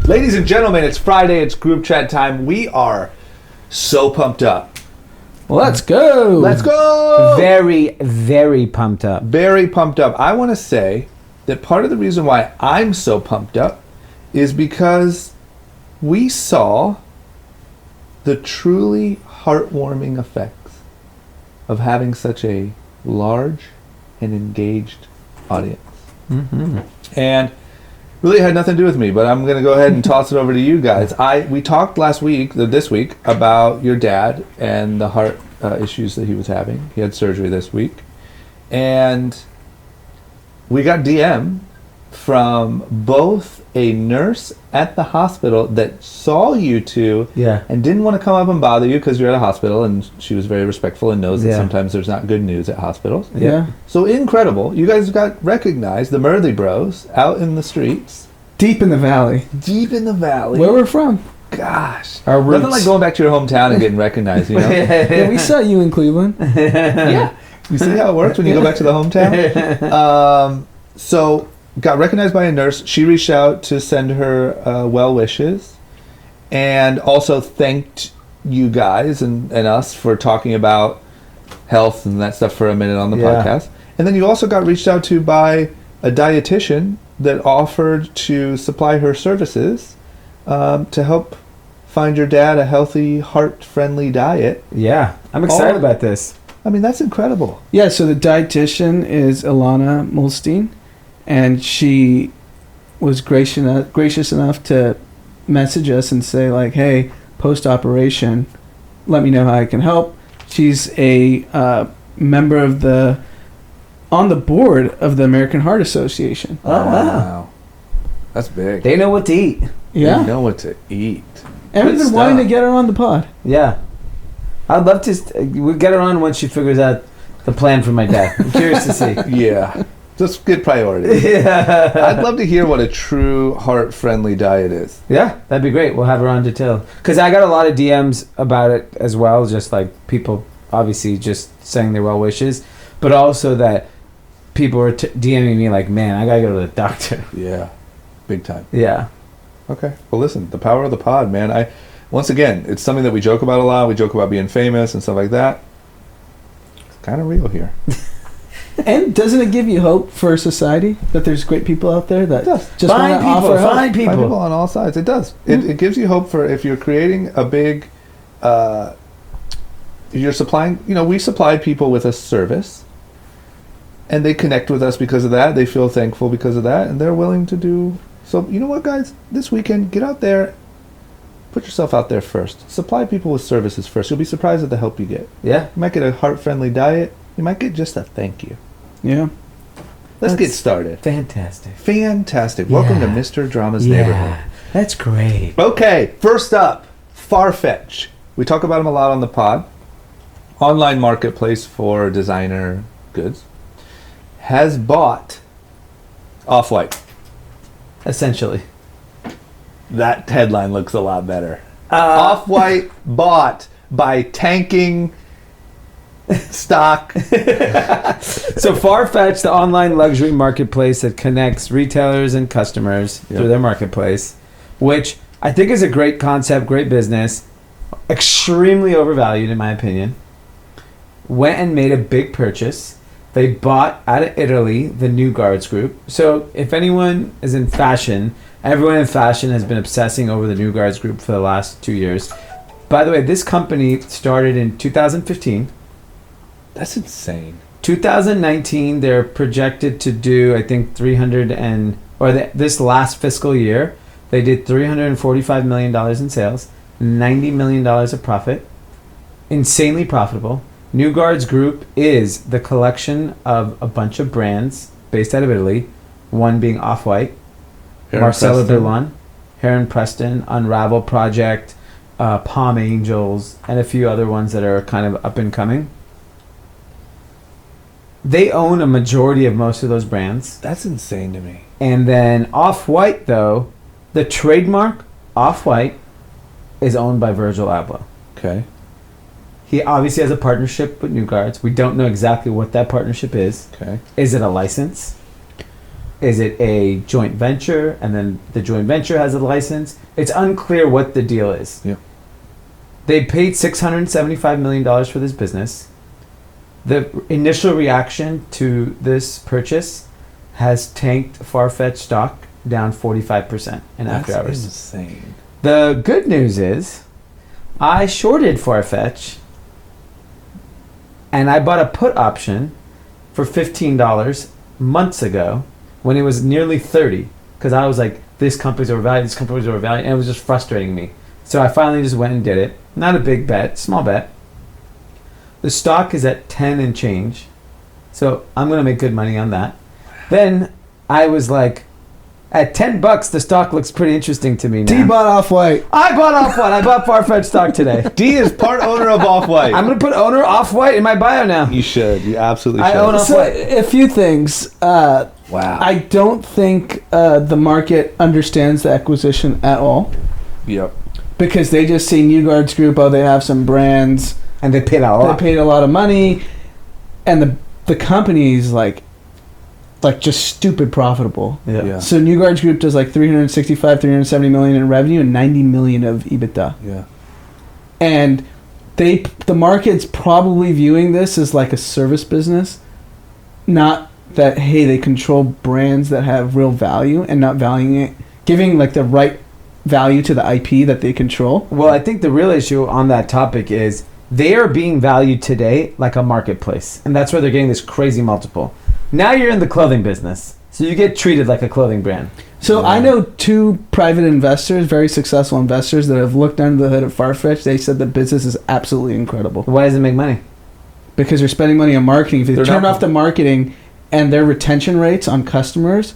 Ladies and gentlemen, it's Friday. It's group chat time. We are so pumped up. Let's go. Let's go. Very, very pumped up. Very pumped up. I want to say that part of the reason why I'm so pumped up is because we saw the truly heartwarming effects of having such a large and engaged audience. Mm-hmm. And really had nothing to do with me, but I'm going to go ahead and toss it over to you guys. We talked this week, about your dad and the heart issues that he was having. He had surgery this week. And we got DM from both a nurse at the hospital that saw you two and didn't want to come up and bother you because you're at a hospital, and she was very respectful and knows that sometimes there's not good news at hospitals. Yeah. So incredible. You guys got recognized, the Murthy bros, out in the streets. Deep in the valley. Deep in the valley. Where we're from. Gosh. Our roots. Nothing like going back to your hometown and getting recognized, you know? Yeah, we saw you in Cleveland. Yeah. You see how it works when you go back to the hometown? So got recognized by a nurse. She reached out to send her well wishes and also thanked you guys and us for talking about health and that stuff for a minute on the podcast. And then you also got reached out to by a dietitian that offered to supply her services to help find your dad a healthy, heart-friendly diet. Yeah, I'm excited about this. I mean, that's incredible. Yeah, so the dietitian is Ilana Mulstein, and she was gracious enough to message us and say, like, hey, post-operation, let me know how I can help. She's a member of on the board of the American Heart Association. Oh, wow. That's big. They know what to eat. Yeah. They know what to eat. And we've been wanting to get her on the pod. Yeah. I'd love to. We'll get her on once she figures out the plan for my dad. I'm curious to see. Yeah. Just get priority. Yeah. I'd love to hear what a true heart-friendly diet is. Yeah, that'd be great. We'll have her on detail. Because I got a lot of DMs about it as well, just like people obviously just saying their well wishes, but also that people were DMing me like, man, I gotta go to the doctor. Yeah. Big time. Yeah. Okay. Well, listen, the power of the pod, man. Once again, it's something that we joke about a lot. We joke about being famous and stuff like that. It's kind of real here. And doesn't it give you hope for society that there's great people out there that just find people, find people. Find people on all sides. It does. It gives you hope for if you're creating a big, you're supplying, we supply people with a service and they connect with us because of that. They feel thankful because of that and they're willing to do. So you know what, guys? This weekend, get out there, put yourself out there first. Supply people with services first. You'll be surprised at the help you get. Yeah. You might get a heart-friendly diet. You might get just a thank you. Yeah. Let's get started. Fantastic. Welcome to Mr. Drama's Neighborhood. That's great. Okay, first up, Farfetch. We talk about them a lot on the pod. Online marketplace for designer goods. Has bought Off-White. Essentially. That headline looks a lot better. Off-White bought by tanking stock. So Farfetch, the online luxury marketplace that connects retailers and customers through their marketplace, which I think is a great concept, great business, extremely overvalued in my opinion, went and made a big purchase. They bought out of Italy the New Guards Group. So if anyone is in fashion, everyone in fashion has been obsessing over the New Guards Group for the last 2 years. By the way, this company started in 2015. That's insane. 2019, they're projected to do, I think, this last fiscal year, they did $345 million in sales, $90 million of profit, insanely profitable. New Guards Group is the collection of a bunch of brands based out of Italy, one being Off-White, Marcelo Berlon, Heron Preston, Unravel Project, Palm Angels, and a few other ones that are kind of up and coming. They own a majority of most of those brands. That's insane to me. And then Off-White, though, the trademark Off-White is owned by Virgil Abloh. Okay. He obviously has a partnership with New Guards. We don't know exactly what that partnership is. Okay. Is it a license? Is it a joint venture, and then the joint venture has a license? It's unclear what the deal is. Yeah. They paid $675 million for this business. The initial reaction to this purchase has tanked Farfetch stock down 45% in after hours. Insane. The good news is, I shorted Farfetch, and I bought a put option for $15 months ago when it was nearly 30, because I was like, this company's overvalued, this company's overvalued, and it was just frustrating me. So I finally just went and did it. Not a big bet, small bet. The stock is at 10 and change, so I'm gonna make good money on that. Then I was like, at $10, the stock looks pretty interesting to me now. D bought Off-White. I bought Off-White. I bought Farfetch stock today. D is part owner of Off-White. I'm gonna put owner Off-White in my bio now. You should. You absolutely I should. own So Off-White. a few things. Wow. I don't think the market understands the acquisition at all, Yep. because they just see New Guards Group. Oh, they have some brands. And they paid a lot. They paid a lot of money, and the company's like just stupid profitable. Yeah. So New Guards Group does like 370 million in revenue and 90 million of EBITDA. Yeah. And the market's probably viewing this as like a service business, not that, hey, they control brands that have real value and not valuing it, giving like the right value to the IP that they control. Well, I think the real issue on that topic is they are being valued today like a marketplace, and that's why they're getting this crazy multiple. Now you're in the clothing business, so you get treated like a clothing brand. So I know two private investors, very successful investors, that have looked under the hood of Farfetch. They said the business is absolutely incredible Why does it make money? because they're spending money on marketing. If they They're turn not- off the marketing, and their retention rates on customers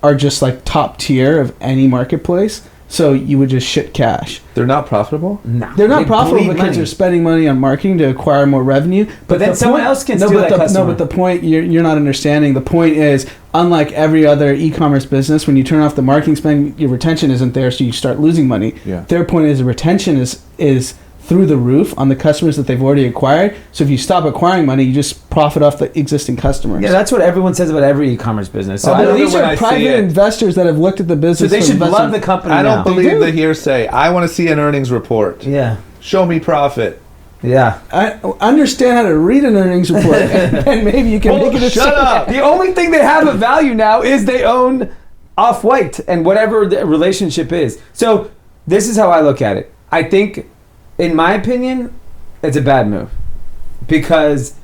are just like top tier of any marketplace, so you would just shit cash. They're not profitable? No. They're not They profitable bleed because money. they're spending money on marketing to acquire more revenue. But then the someone point- else can no, steal but that the, customer. No, but the point you're not understanding. The point is, unlike every other e-commerce business, when you turn off the marketing spend, your retention isn't there, so you start losing money. Yeah. Their point is the retention is through the roof on the customers that they've already acquired. So if you stop acquiring money, you just profit off the existing customers. Yeah, that's what everyone says about every e-commerce business. So, Oh, I But don't, these when are I see private it. investors that have looked at the so business. they for should investment. love the company I don't now. believe do. the hearsay. I want to see an earnings report. Yeah. Show me profit. Yeah. I understand how to read an earnings report, and maybe you can make it a Shut up. The only thing they have of value now is they own Off-White and whatever the relationship is. So this is how I look at it. I think, in my opinion, it's a bad move because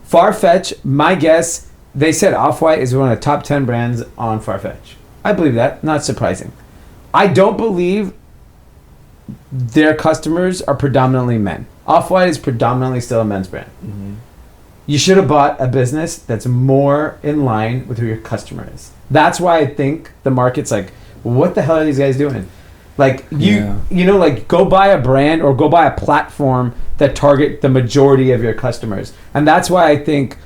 Farfetch, my guess, they said Off-White is one of the top 10 brands on Farfetch. I believe that. Not surprising. I don't believe their customers are predominantly men. Off-White is predominantly still a men's brand. Mm-hmm. You should have bought a business that's more in line with who your customer is. That's why I think the market's like, what the hell are these guys doing? Like you know, like go buy a brand or go buy a platform that target the majority of your customers. And that's why I think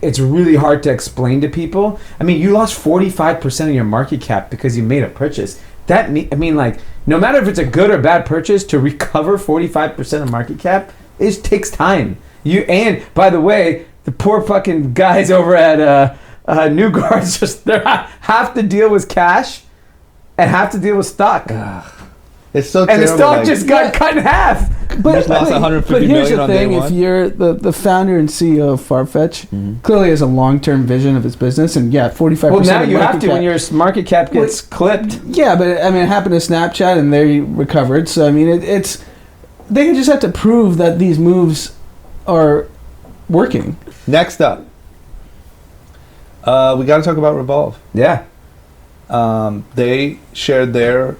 it's really hard to explain to people. I mean, you lost 45% of your market cap because you made a purchase. Like, no matter if it's a good or bad purchase, to recover 45% of market cap takes time. And by the way, the poor fucking guys over at New Guards, half the deal was cash and half the deal was stock. It's so And terrible. the stock like- just got cut in half. Just lost 150 but here's million the on day thing: if one. you're the founder and CEO of Farfetch, clearly has a long-term vision of his business, and 45%. Well, now of you market have to cap- when your market cap gets clipped. Yeah, but I mean, it happened to Snapchat, and they recovered. So I mean, it's they just have to prove that these moves are working. Next up, we got to talk about Revolve. Yeah. They shared their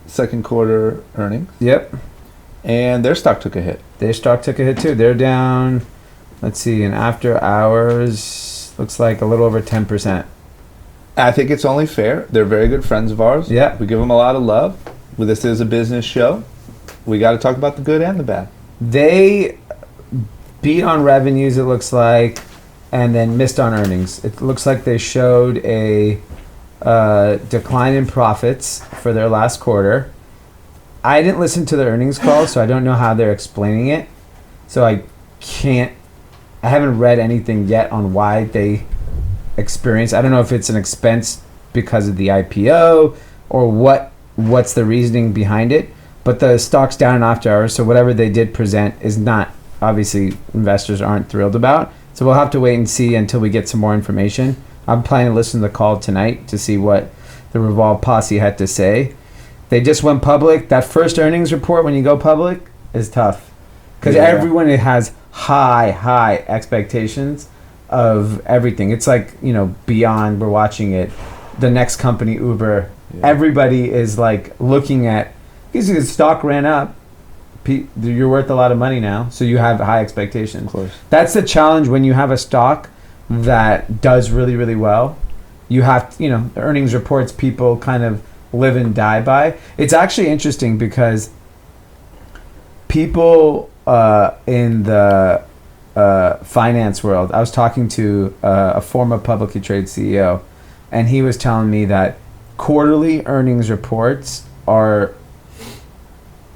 second quarter earnings, Yep. and their stock took a hit. Their stock took a hit too. They're down, let's see, in after hours, looks like a little over 10%. I think it's only fair. They're very good friends of ours. Yeah. We give them a lot of love. Well, this is a business show. We got to talk about the good and the bad. They beat on revenues, it looks like, and then missed on earnings. It looks like they showed a decline in profits for their last quarter. I didn't listen to the earnings call, so I don't know how they're explaining it. So I haven't read anything yet on why they experience. I don't know if it's an expense because of the IPO or what's the reasoning behind it, but the stock's down in after hours, so whatever they did present is not, obviously investors aren't thrilled about. So we'll have to wait and see until we get some more information. I'm planning to listen to the call tonight to see what the Revolt posse had to say. They just went public. That first earnings report when you go public is tough because everyone has high expectations of everything. It's like, you know, beyond, we're watching it, the next company, Uber. Everybody is like looking at, because the stock ran up, you're worth a lot of money now, so you have high expectations. Of course. That's the challenge when you have a stock that does really, really well. You have, you know, the earnings reports people kind of live and die by. It's actually interesting because people in the finance world, I was talking to a former publicly traded CEO, and he was telling me that quarterly earnings reports are,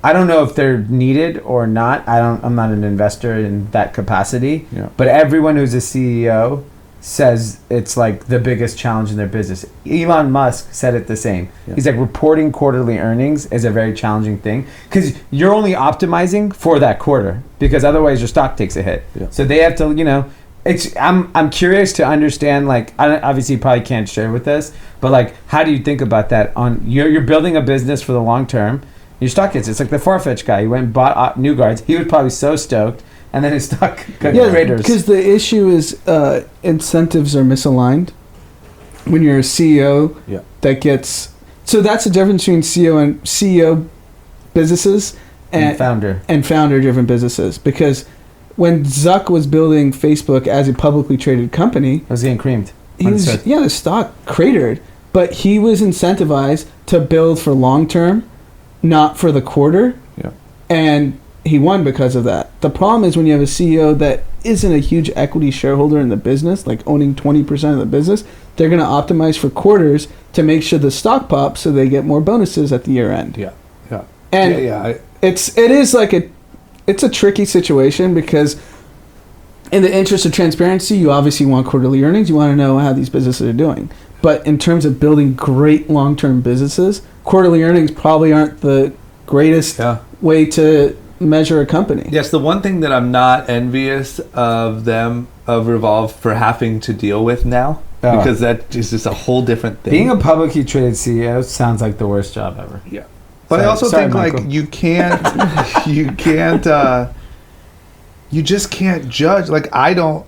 I don't know if they're needed or not. I'm not an investor in that capacity. Yeah. But everyone who's a CEO says it's like the biggest challenge in their business. Elon Musk said it the same. Yeah. He's like, reporting quarterly earnings is a very challenging thing because you're only optimizing for that quarter, because otherwise your stock takes a hit. Yeah. So they have to, you know, I'm curious to understand, like, obviously you probably can't share with us, but like, how do you think about that? On you're building a business for the long term. Your stock hits. It's like the Farfetch guy. He went and bought New Guards. He was probably so stoked, and then his stock got raiders. Because the issue is incentives are misaligned. When you're a CEO, that gets, so that's the difference between CEO businesses and founder driven businesses. Because when Zuck was building Facebook as a publicly traded company, it was getting creamed. The stock cratered, but he was incentivized to build for long term, not for the quarter. Yeah. And he won because of that. The problem is when you have a CEO that isn't a huge equity shareholder in the business, like owning 20% of the business, they're going to optimize for quarters to make sure the stock pops so they get more bonuses at the year end. Yeah. Yeah. And it is like it's a tricky situation because in the interest of transparency, you obviously want quarterly earnings. You want to know how these businesses are doing. But in terms of building great long-term businesses, quarterly earnings probably aren't the greatest way to measure a company. Yes, the one thing that I'm not envious of Revolve for having to deal with now, because that is just a whole different thing. Being a publicly traded CEO sounds like the worst job ever. Yeah. But I also think, Michael, like, you just can't judge. Like, I don't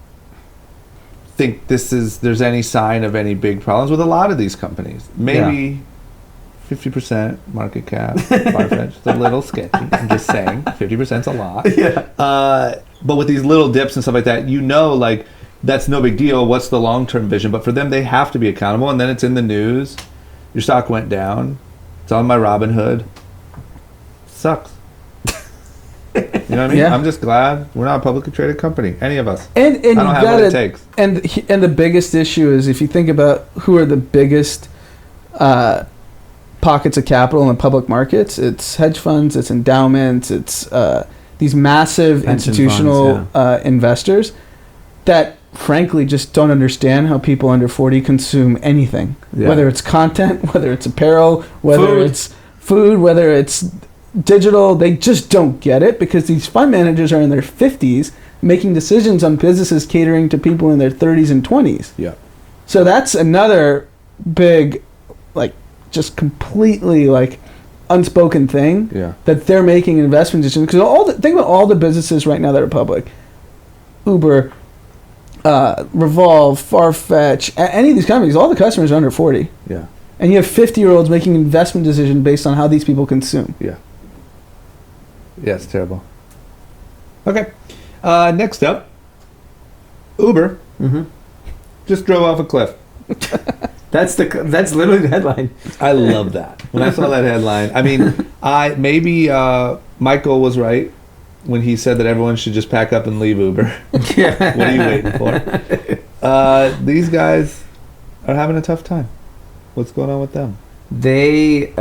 think there's any sign of any big problems with a lot of these companies. Maybe 50% market cap, Farfetch. It's a little sketchy. I'm just saying, 50%'s a lot. Yeah. But with these little dips and stuff like that, you know, like, that's no big deal. What's the long-term vision? But for them, they have to be accountable. And then it's in the news. Your stock went down. It's on my Robinhood. Sucks. You know what I mean? Yeah. I'm just glad we're not a publicly traded company. Any of us. And I don't have what it takes. And the biggest issue is if you think about who are the biggest pockets of capital in the public markets, it's hedge funds, it's endowments, it's these massive pension institutional funds, investors that frankly just don't understand how people under 40 consume anything. Yeah. Whether it's content, whether it's apparel, whether it's food, whether it's digital, they just don't get it because these fund managers are in their 50s making decisions on businesses catering to people in their 30s and 20s. Yeah. So that's another big, like, just completely, like, unspoken thing that they're making investment decisions. Because think about all the businesses right now that are public. Uber, Revolve, Farfetch, any of these companies, all the customers are under 40. Yeah. And you have 50-year-olds making investment decisions based on how these people consume. Yeah. Yeah, it's terrible. Okay. Next up, Uber just drove off a cliff. That's literally the headline. I love that. When I saw that headline, I mean, maybe Michael was right when he said that everyone should just pack up and leave Uber. Yeah. What are you waiting for? These guys are having a tough time. What's going on with them? They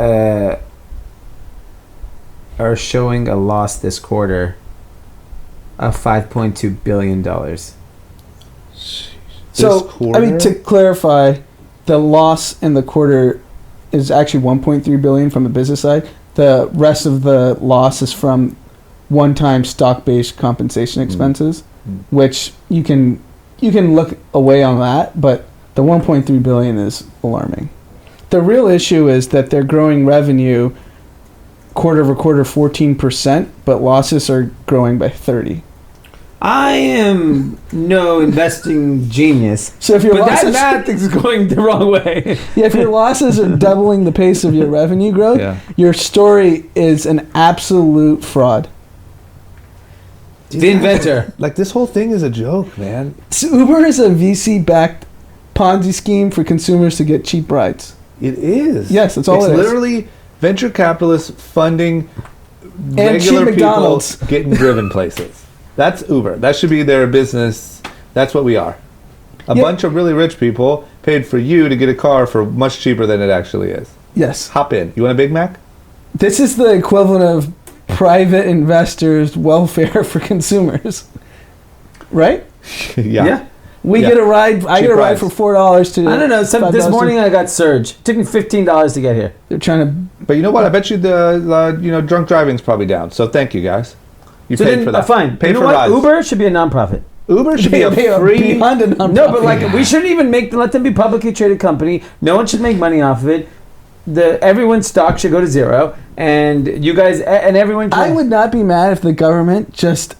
are showing a loss this quarter of $5.2 billion. So, quarter? I mean, to clarify, the loss in the quarter is actually 1.3 billion from the business side. The rest of the loss is from one-time stock-based compensation expenses, which you can look away on that, but the 1.3 billion is alarming. The real issue is that they're growing revenue quarter over quarter 14%, but losses are growing by 30%. I am no investing genius. So if your But losses, that math is going the wrong way. yeah, if your losses are doubling the pace of your revenue growth, Yeah. your story is an absolute fraud. The inventor. Like, this whole thing is a joke, man. So Uber is a VC-backed Ponzi scheme for consumers to get cheap rides. It is. Yes, that's all it's it is. literally venture capitalists funding cheap regular people McDonald's. getting driven places. That's Uber. That should be their business. That's what we are. A Yeah. bunch of really rich people paid for you to get a car for much cheaper than it actually is. Yes. Hop in. You want a Big Mac? This is the equivalent of private investors' welfare for consumers. Right? Yeah. We Yeah. get a ride. I Cheap get a ride rides. for $4 to. I don't know. This $5 morning I got surge. It took me $15 to get here. They're trying to. But you know what? I bet you the drunk driving's probably down. So thank you guys. You So paid then, for that. fine. Paid You know for what? rides. Uber should be a nonprofit. Uber should be a free. Beyond a nonprofit. No, but like we shouldn't even let them be publicly traded company. No one should make money off of it. Everyone's stock should go to zero, and you guys and everyone. Can, I would not be mad if the government just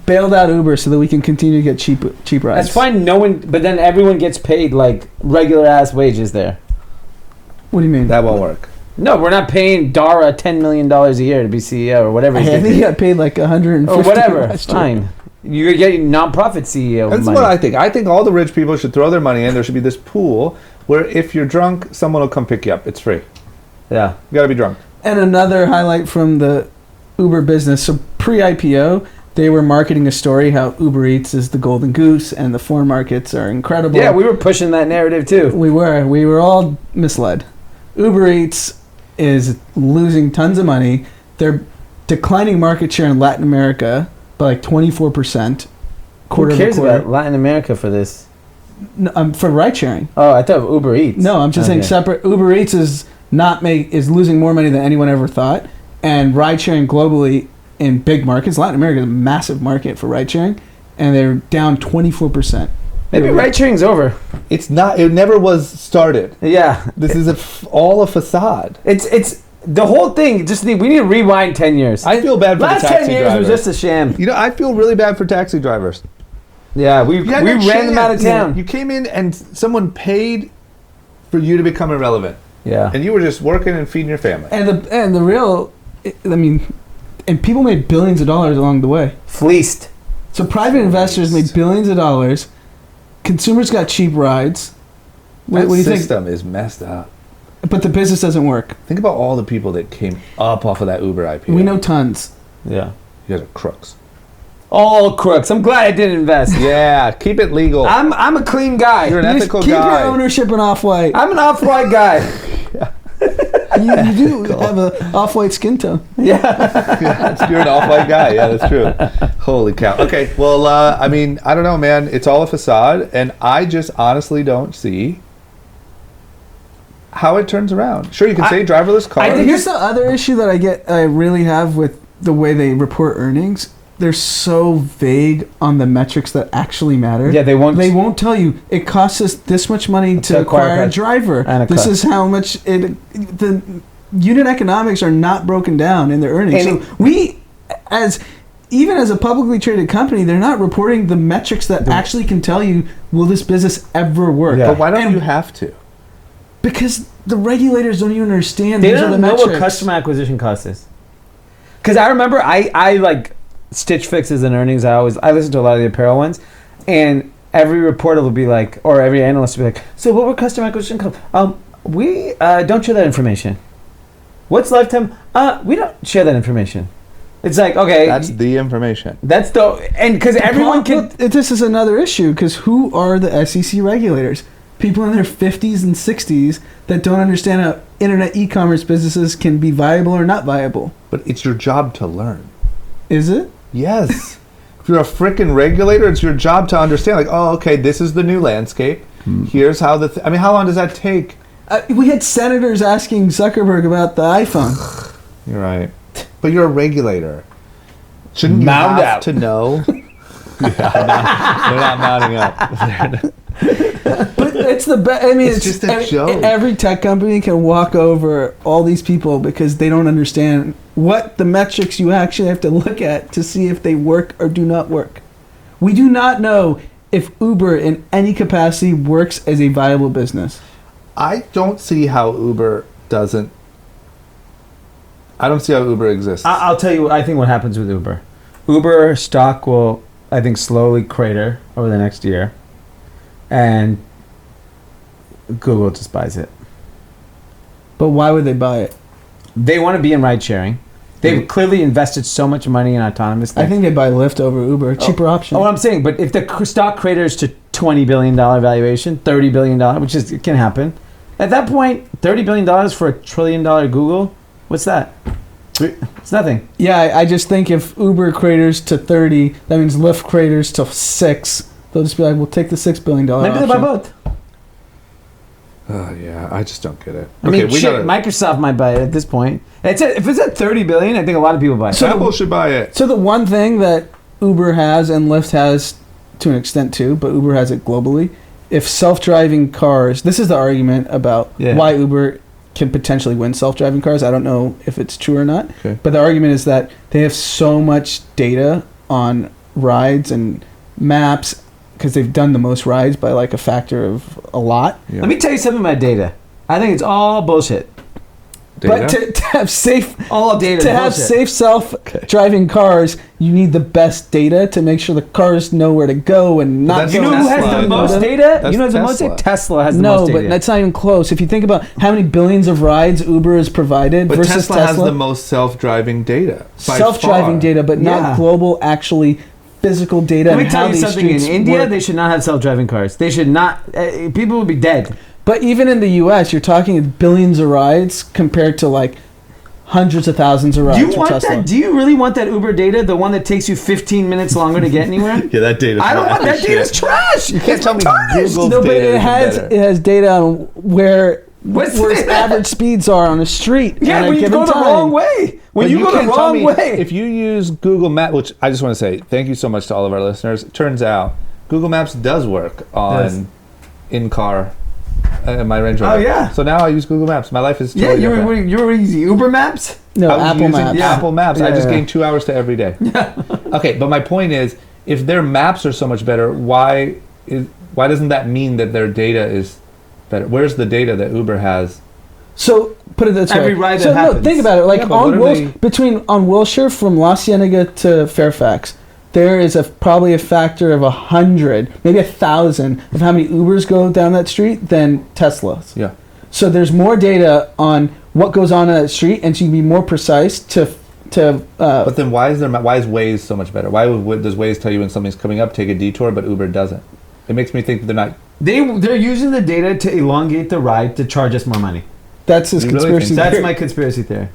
bailed out Uber so that we can continue to get cheap rides. That's fine. No one, but then everyone gets paid like regular ass wages there. What do you mean? That won't work. No, we're not paying Dara $10 million a year to be CEO or whatever. I think he got paid like 150 or whatever. last year. Fine. You're getting nonprofit CEO That's money. what I think. I think all the rich people should throw their money in. There should be this pool where if you're drunk, someone will come pick you up. It's free. Yeah. You got to be drunk. And another highlight from the Uber business. So pre-IPO, they were marketing a story how Uber Eats is the golden goose and the foreign markets are incredible. Yeah, we were pushing that narrative too. We were all misled. Uber Eats is losing tons of money. They're declining market share in Latin America by like 24%. Who cares about Latin America for this? No, for ride sharing. Oh, I thought Uber Eats. No, I'm just saying separate. Uber Eats is losing more money than anyone ever thought, and ride sharing globally in big markets. Latin America is a massive market for ride sharing, and they're down 24%. Maybe ride sharing's over. It's not. It never was started. Yeah. This is all a facade. It's the whole thing. We need to rewind 10 years. I feel bad for Last the taxi 10 years drivers. was just a sham. You know, I feel really bad for taxi drivers. Yeah, we You had ran no them out of chance. town. You came in and someone paid for you to become irrelevant, Yeah. and you were just working and feeding your family. And the real, I mean, and people made billions of dollars along the way. Fleeced. So private investors made billions of dollars. Consumers got cheap rides. What do you think? System is messed up. But the business doesn't work. Think about all the people that came up off of that Uber IPO. We know tons. Yeah. You guys are crooks. All crooks. I'm glad I didn't invest. Yeah, keep it legal. I'm a clean guy. You're an You just ethical keep guy. your ownership in Off-White. I'm an off-white guy. You do have an off-white skin tone. Yeah. You're an off-white guy. Yeah, that's true. Holy cow. Okay, well, I mean, I don't know, man. It's all a facade, and I just honestly don't see how it turns around. Sure, you can say driverless cars. I think Here's the other issue that I really have with the way they report earnings. They're so vague on the metrics that actually matter. Yeah, they won't. They won't tell you it costs us this much money to acquire a driver. And a This car. is how much it. The unit economics are not broken down in their earnings. And So even as a publicly traded company, they're not reporting the metrics that actually can tell you will this business ever work. Yeah. But why don't you have to? Because the regulators don't even understand They these are the don't know metrics. what customer acquisition cost is. Because I remember I like Stitch Fixes and earnings. I listen to a lot of the apparel ones, and every reporter will be like, or every analyst will be like, so what were customer acquisition costs? We don't share that information. What's lifetime? We don't share that information. It's like, okay, That's the information. that's and because everyone can. Well, this is another issue because who are the SEC regulators? People in their 50s and 60s that don't understand how internet e-commerce businesses can be viable or not viable. But it's your job to learn. Is it? Yes. If you're a freaking regulator, it's your job to understand, like, oh, okay, this is the new landscape. Here's how I mean, how long does that take? We had senators asking Zuckerberg about the iPhone. You're right. But you're a regulator. Shouldn't you Mount have out. to know? They're not mounting up. But it's the best. I mean, It's just a joke. Every tech company can walk over all these people because they don't understand what the metrics you actually have to look at to see if they work or do not work. We do not know if Uber in any capacity works as a viable business. I don't see how Uber doesn't. I don't see how Uber exists. I'll tell you. I think what happens with Uber. Uber stock will, I think, slowly crater over the next year, and Google just buys it. But why would they buy it? They want to be in ride sharing. They've clearly invested so much money in autonomous things. I think they buy Lyft over Uber. Cheaper option. Oh, what I'm saying, but if the stock craters to $20 billion valuation, $30 billion, which is, it can happen, at that point, $30 billion for a $1 trillion Google, what's that? It's nothing. Yeah, I just think if Uber craters to 30, that means Lyft craters to 6. They'll just be like, we'll take the $6 billion Maybe they buy both. Oh, yeah, I just don't get it. I mean, Microsoft might buy it at this point. If it's at $30 billion, I think a lot of people buy it. So Apple should buy it. So the one thing that Uber has and Lyft has to an extent too, but Uber has it globally, if self-driving cars, this is the argument about why Uber can potentially win self-driving cars. I don't know if it's true or not, but the argument is that they have so much data on rides and maps because they've done the most rides by like a factor of a lot. Yeah. Let me tell you something about data. I think it's all bullshit. But to have safe safe self-driving cars, you need the best data to make sure the cars know where to go and not. You know who has the most data? You know the most data? Tesla has the most data. No, but that's not even close. If you think about how many billions of rides Uber has provided but versus Tesla has the most self-driving data. Self-driving data, but not global, actually physical data. Let me tell you something. In India, they should not have self-driving cars. They should not. People would be dead. But even in the U.S., you're talking billions of rides compared to like hundreds of thousands of rides. Do you want that? Do you really want that Uber data? The one that takes you 15 minutes longer to get anywhere? Yeah, that data. I don't want that. Data's trash. You can't tell me Google's no, but data it has data on where average speeds are on a street. Yeah, when you go the wrong way. When you go the wrong way. If you use Google Maps, which I just want to say thank you so much to all of our listeners. It turns out Google Maps does work on in-car. My Range Rover. Oh yeah. So now I use Google Maps. My life is totally different. You were using Uber Maps? No, Apple Maps. Yeah. Apple Maps. I just gained 2 hours to every day. Yeah. Okay, but my point is, if their maps are so much better, why doesn't that mean that their data is better? Where's the data that Uber has? So put it this way. Every ride that happens. Think about it. Like on Wilshire from La Cienega to Fairfax, there is probably a factor of 100, maybe 1,000 of how many Ubers go down that street than Teslas. Yeah. So there's more data on what goes on that street, and so you can be more precise to. But then why is Waze so much better? Why does Waze tell you when something's coming up, take a detour, but Uber doesn't? It makes me think that they're not. They're using the data to elongate the ride to charge us more money. That's his conspiracy theory. That's my conspiracy theory.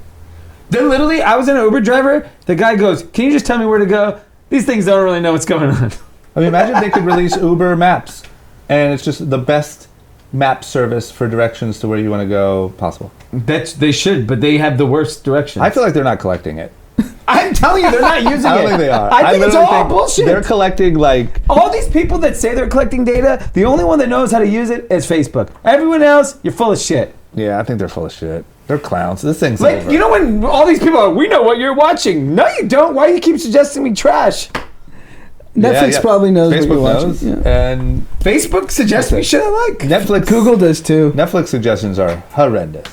They're literally. I was in an Uber driver. The guy goes, "Can you just tell me where to go?" These things don't really know what's going on. I mean, imagine they could release Uber Maps, and it's just the best map service for directions to where you want to go possible. They should, but they have the worst directions. I feel like they're not collecting it. I'm telling you, they're not using it. I don't think they are. I think it's all bullshit. They're collecting like... All these people that say they're collecting data, the only one that knows how to use it is Facebook. Everyone else, you're full of shit. Yeah, I think they're full of shit. They're clowns. This thing's like, over. You know when all these people are, we know what you're watching. No, you don't. Why do you keep suggesting me trash? Netflix probably knows Facebook what you're watching. Yeah. And Facebook suggests me shit I like. Netflix. Google does too. Netflix suggestions are horrendous.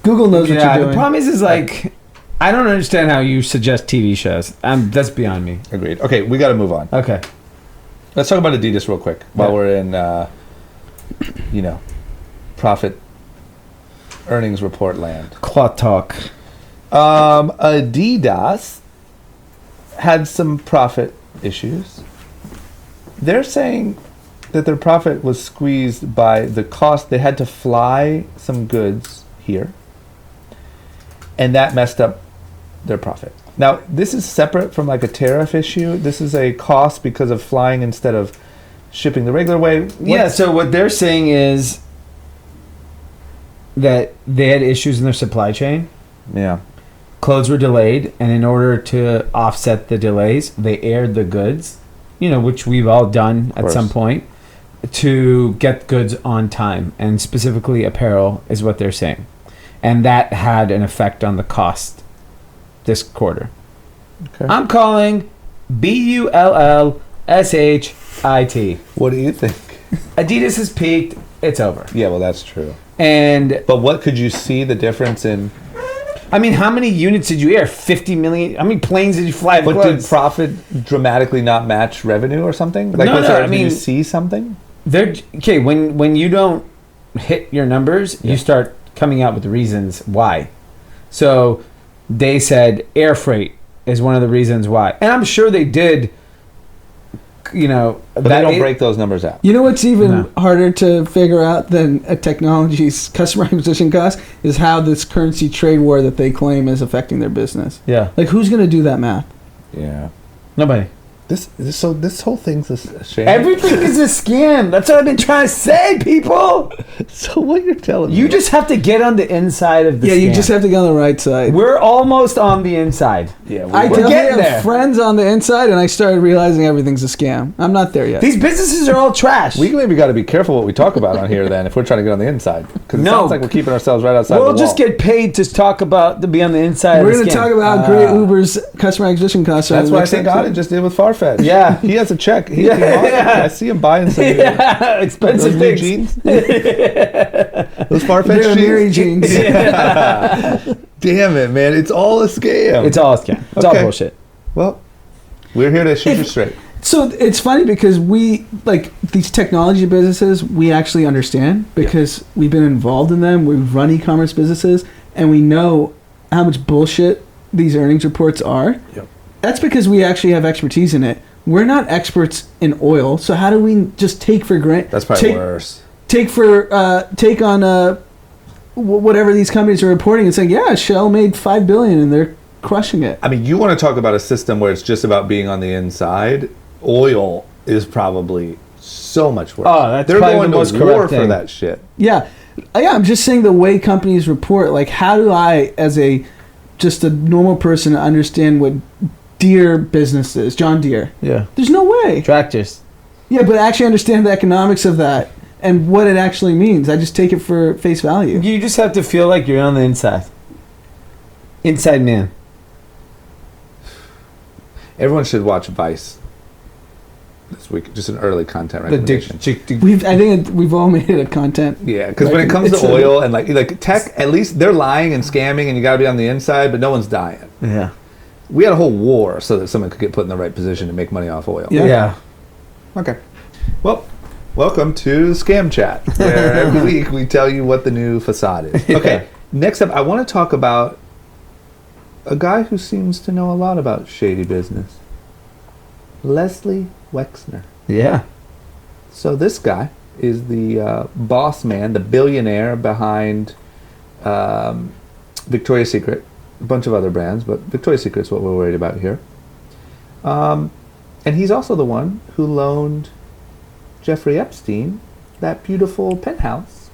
Google knows what you're doing. The problem is like, I don't understand how you suggest TV shows. That's beyond me. Agreed. Okay, we got to move on. Okay. Let's talk about Adidas real quick while we're in, profit earnings report land. Cloth talk. Adidas had some profit issues. They're saying that their profit was squeezed by the cost. They had to fly some goods here, and that messed up their profit. Now, this is separate from like a tariff issue. This is a cost because of flying instead of shipping the regular way. Yeah, so what they're saying is that they had issues in their supply chain. Yeah. Clothes were delayed, and in order to offset the delays, they aired the goods, which we've all done at some point, to get goods on time, and specifically apparel is what they're saying. And that had an effect on the cost this quarter. Okay. I'm calling BULLSHIT. What do you think? Adidas has peaked. It's over. Yeah, well, that's true. But what could you see the difference in? I mean, how many units did you air? 50 million? How many planes did you fly? But did profit dramatically not match revenue or something? Like, did you see something? Okay, when you don't hit your numbers, you start coming out with reasons why. So they said air freight is one of the reasons why. And I'm sure they did, But they don't break those numbers out. You know what's even harder to figure out than a technology's customer acquisition cost is how this currency trade war that they claim is affecting their business. Yeah. Like, who's going to do that math? Yeah. Nobody. This whole thing's a shame. Everything is a scam. That's what I've been trying to say, people. So what you're telling me? You just have to get on the inside of the scam. You just have to get on the right side. We're almost on the inside. Yeah, I we're definitely getting have there. friends on the inside, and I started realizing everything's a scam. I'm not there yet. These businesses are all trash. We maybe got to be careful what we talk about on here then if we're trying to get on the inside. Because it sounds like we're keeping ourselves right outside the wall. We'll just get paid to talk about, to be on the inside We're of the going to scam. talk about how great Uber's customer acquisition costs are. That's what I think Auden just did with Farfetch. Yeah. He has a check. I see him buying some expensive those new things. jeans. Those Farfetch Mary jeans. jeans. Damn it, man. It's all a scam. It's all a scam. It's all bullshit. Well, we're here to shoot you straight. So it's funny because we, like, these technology businesses, we actually understand because we've been involved in them. We've run e-commerce businesses, and we know how much bullshit these earnings reports are. Yep. That's because we actually have expertise in it. We're not experts in oil, so how do we just take for granted? That's probably worse. Take on whatever these companies are reporting and saying, yeah, Shell made $5 billion and they're crushing it. I mean, you want to talk about a system where it's just about being on the inside. Oil is probably so much worse. Oh, that's they're probably going the most to war corrupt for thing. that shit. Yeah, I'm just saying the way companies report. Like, how do I, as just a normal person, understand what Deere business is? John Deere. Yeah. There's no way. Tractors. Yeah, but actually understand the economics of that and what it actually means. I just take it for face value. You just have to feel like you're on the inside. Inside man. Everyone should watch Vice this week. Just an early content recommendation. I think we've all made it a content. Yeah, because when it comes to oil and like tech, at least they're lying and scamming, and you got to be on the inside, but no one's dying. Yeah. We had a whole war so that someone could get put in the right position to make money off oil. Yeah. Okay. Well, welcome to Scam Chat, where every week we tell you what the new facade is. Okay. Next up, I want to talk about a guy who seems to know a lot about shady business. Leslie Wexner. Yeah. So this guy is the boss man, the billionaire behind Victoria's Secret, a bunch of other brands, but Victoria's Secret is what we're worried about here. And he's also the one who loaned Jeffrey Epstein that beautiful penthouse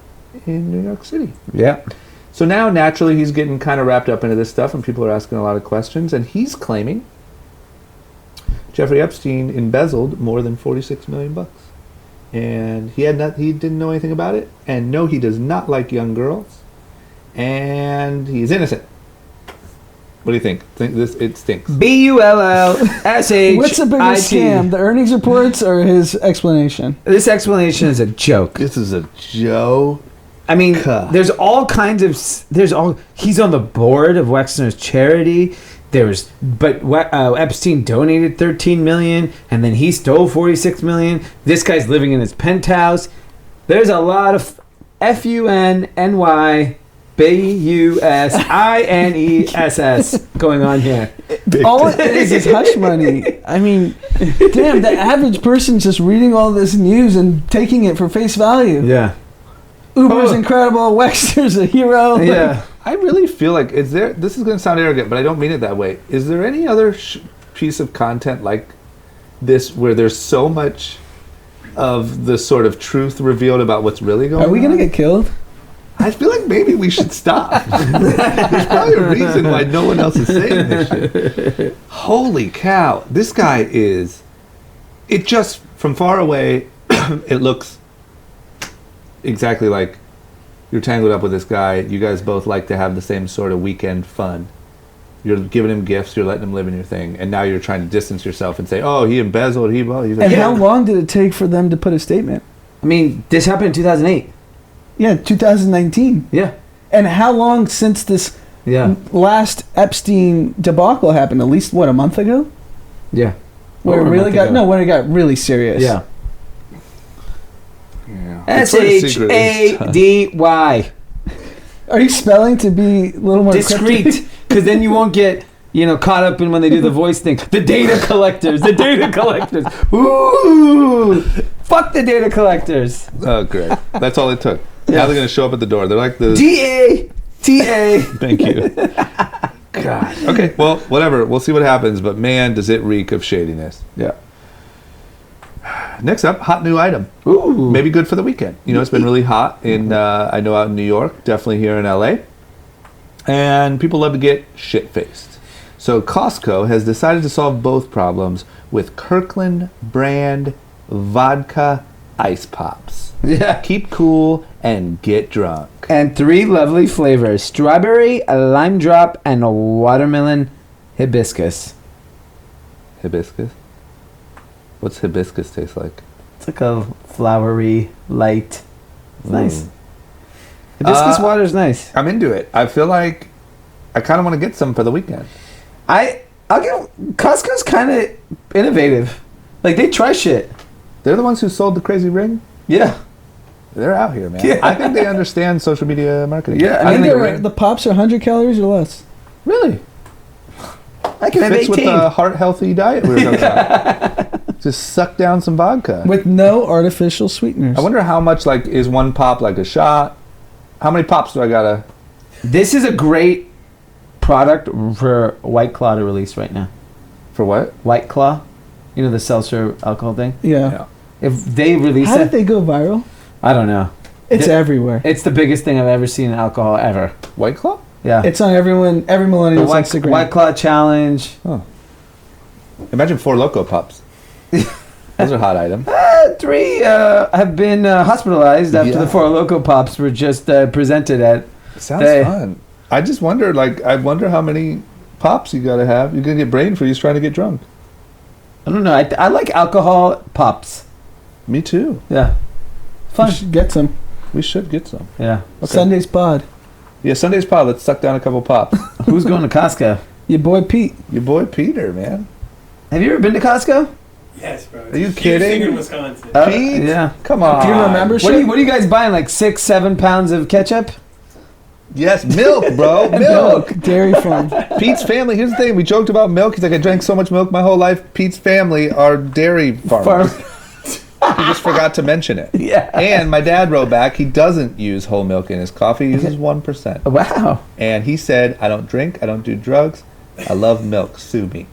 in New York City. Yeah. So now, naturally, he's getting kind of wrapped up into this stuff, and people are asking a lot of questions, and he's claiming Jeffrey Epstein embezzled more than $46 million. And he didn't know anything about it, and no, he does not like young girls, and he's innocent. What do you think? It stinks. BULLSHIT. What's the biggest scam? The earnings reports or his explanation? This explanation is a joke. This is a joke. I mean, there's all kinds of. He's on the board of Wexner's charity. Epstein donated $13 million, and then he stole $46 million. This guy's living in his penthouse. There's a lot of FUNNY. BUSINESS going on here. All it is hush money. I mean, damn, the average person's just reading all this news and taking it for face value. Yeah. Uber's incredible. Wexner's a hero. Yeah. I really feel like this is going to sound arrogant, but I don't mean it that way. Is there any other piece of content like this where there's so much of the sort of truth revealed about what's really going on? Are we going to get killed? I feel like maybe we should stop. There's probably a reason why no one else is saying this shit. Holy cow. This guy is... It just, from far away, it looks exactly like you're tangled up with this guy. You guys both like to have the same sort of weekend fun. You're giving him gifts. You're letting him live in your thing. And now you're trying to distance yourself and say, oh, he embezzled. He's like, and how long did it take for them to put a statement? I mean, this happened in 2008. Yeah, 2019. Yeah. And how long since this last Epstein debacle happened? At least, what, a month ago? Yeah. Where it really got... No, when it got really serious. Yeah. Yeah. SHADY. Are you spelling to be a little more discreet? Because then you won't get, caught up in when they do the voice thing. The data collectors. Ooh. Fuck the data collectors. Oh, great. That's all it took. Now they're going to show up at the door. They're like the... DA. Thank you. God. Okay, well, whatever. We'll see what happens, but man, does it reek of shadiness. Yeah. Next up, hot new item. Ooh. Maybe good for the weekend. It's been really hot in, I know out in New York, definitely here in LA. And people love to get shit-faced. So Costco has decided to solve both problems with Kirkland brand vodka ice pops. Yeah. Keep cool and get drunk. And 3 lovely flavors: strawberry, lime drop, and watermelon hibiscus. Hibiscus? What's hibiscus taste like? It's like a flowery, light. It's nice. Hibiscus water is nice. I'm into it. I feel like I kind of want to get some for the weekend. I'll get... Costco's kind of innovative. Like, they try shit. They're the ones who sold the crazy ring? Yeah. They're out here, man. Yeah. I think they understand social media marketing. Yeah, I think the pops are 100 calories or less. Really? I can have 18. Fits with the heart-healthy diet we were talking about. Just suck down some vodka. With no artificial sweeteners. I wonder how much, is one pop like a shot? How many pops do I gotta... This is a great product for White Claw to release right now. For what? White Claw. The seltzer alcohol thing. Yeah. If they release How did they go viral? I don't know. It's everywhere. It's the biggest thing I've ever seen in alcohol ever. White Claw? Yeah. It's on every millennial's Instagram. White Claw challenge. Oh. Imagine 4 Loco Pops. Those are hot items. 3 have been hospitalized after the 4 Loco Pops were just presented at... Sounds fun. I just wonder, I wonder how many pops you gotta have. You're gonna get brain freeze trying to get drunk. I don't know. I like alcohol pops. Me too. Yeah. Fun. We should get some. We should get some. Yeah. Okay. Sunday's pod. Yeah, Sunday's pod. Let's suck down a couple pops. Who's going to Costco? Your boy Pete. Your boy Peter, man. Have you ever been to Costco? Yes, bro. Are you kidding? In Wisconsin. Pete? Yeah. Come on. Do you remember What are you guys buying? Like 6-7 pounds of ketchup? Yes, milk, bro. Milk. Dairy Farm. Pete's family. Here's the thing. We joked about milk. He's like, I drank so much milk my whole life. Pete's family are dairy farmers. He just forgot to mention it. Yeah. And my dad wrote back, he doesn't use whole milk in his coffee. He uses 1%. Wow. And he said, I don't drink. I don't do drugs. I love milk. Sue me.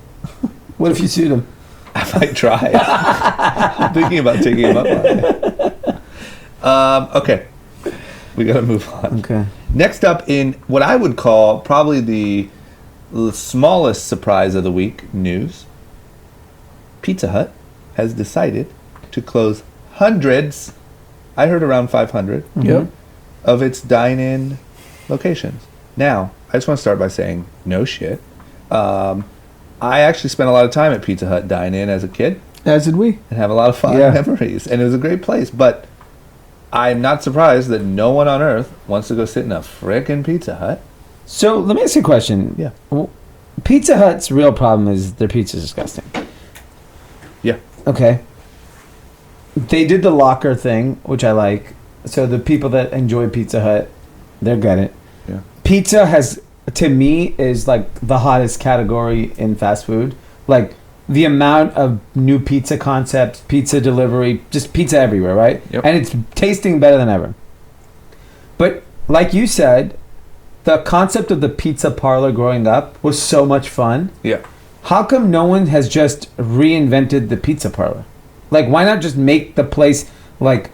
What if you sued him? I might try. I'm thinking about taking him up on it. Okay. We got to move on. Okay. Next up in what I would call probably the smallest surprise of the week news, Pizza Hut has decided to close hundreds, I heard around 500, Yep. of its dine-in locations. Now, I just want to start by saying, no shit. I actually spent a lot of time at Pizza Hut dine-in as a kid. As did we. And have a lot of fun memories. And it was a great place. But I'm not surprised that no one on earth wants to go sit in a frickin' Pizza Hut. So let me ask you a question. Yeah. Well, Pizza Hut's real problem is their pizza's disgusting. Yeah. Okay. They did the locker thing, which I like. So the people that enjoy Pizza Hut, they'll get it. Yeah. Pizza has, to me, is like the hottest category in fast food. Like the amount of new pizza concepts, pizza delivery, just pizza everywhere, right? Yep. And it's tasting better than ever. But like you said, the concept of the pizza parlor growing up was so much fun. Yeah. How come no one has just reinvented the pizza parlor? Like, why not just make the place like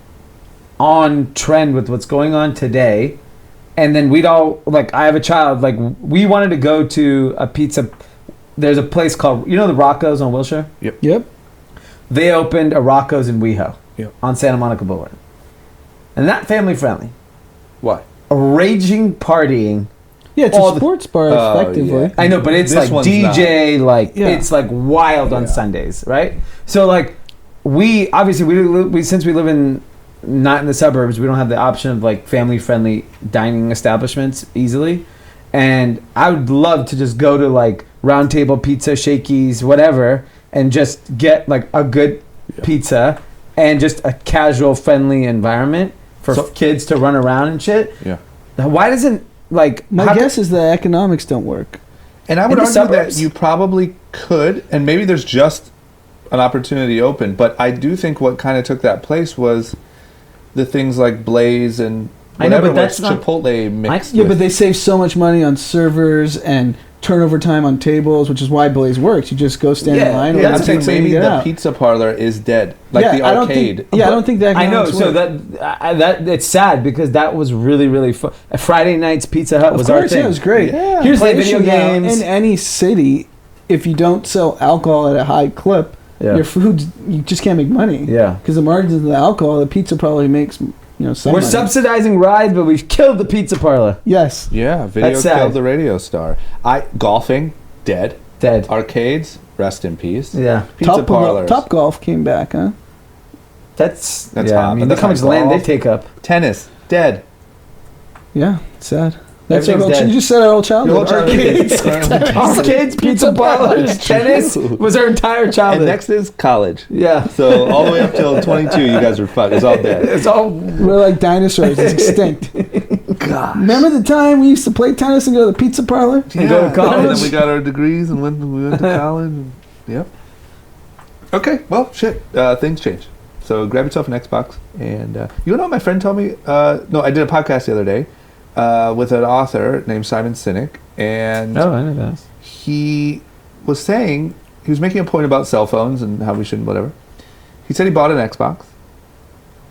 on trend with what's going on today? And then we'd all, like, I have a child, like, we wanted to go to a pizza. There's a place called, you know, the Rocco's on Wilshire? Yep. They opened a Rocco's in WeHo Yep. on Santa Monica Boulevard. And not family friendly. Why? A raging partying. Yeah, it's All a the- sports bar, Oh, effectively. yeah. I know, but it's This like one's DJ, like Yeah. it's like wild on Yeah. Sundays, right? So like we obviously we since we live in not in the suburbs, we don't have the option of like family friendly dining establishments easily. And I would love to just go to like Round Table Pizza, Shakey's, whatever, and just get like a good pizza and just a casual, friendly environment for So- kids to run around and shit. Yeah. Why doesn't like My how guess is the economics don't work. And I would In the argue suburbs? that you probably could, and maybe there's just an opportunity open, but I do think what kind of took that place was the things like Blaze and I know, whatever but that's was not- Chipotle mixed Yeah, with. but they save so much money on servers and turnover time on tables, which is why Blaze works. You just go stand in Yeah, line. yeah, wait I'm for saying pizza, and maybe you get the out. pizza parlor is dead, like the I don't arcade. think. Yeah, I don't think that. I know. economics So work. that it's sad because that was really really fun. Friday nights Pizza Hut Of was our course, thing. yeah, it was great. Yeah. Here's Play the video issue now, games. in any city. If you don't sell alcohol at a high clip, Yeah. your food you just can't make money. Yeah. because the margins of the alcohol, the pizza probably makes some We're money. subsidizing rides, but we've killed the pizza parlor. Yes, Yeah, video That's sad. killed the radio star. Golfing dead. Dead. Arcades, rest in peace. Yeah. Pizza parlors. Top Golf came back, huh? That's That's yeah. hot, I mean, but look that's how much not land they golf. take up. Tennis dead. Yeah, sad. That's our Everything's whole, dead. you just said our whole childhood. Your whole childhood. Arcades, pizza parlors, tennis was our entire And childhood. next is college. Yeah. So all the way up till 22, you guys are fucked. It's all dead. It's all. We're like dinosaurs. It's extinct. God. Remember the time we used to play tennis and go to the pizza parlor? And go to college. And then we got our degrees and we went to college. And, yep. Okay. Well, shit. Things change. So grab yourself an Xbox. And you know what my friend told me? No, I did a podcast the other day with an author named Simon Sinek. And Oh, I know that. he was saying, he was making a point about cell phones and how we shouldn't, whatever. He said he bought an Xbox.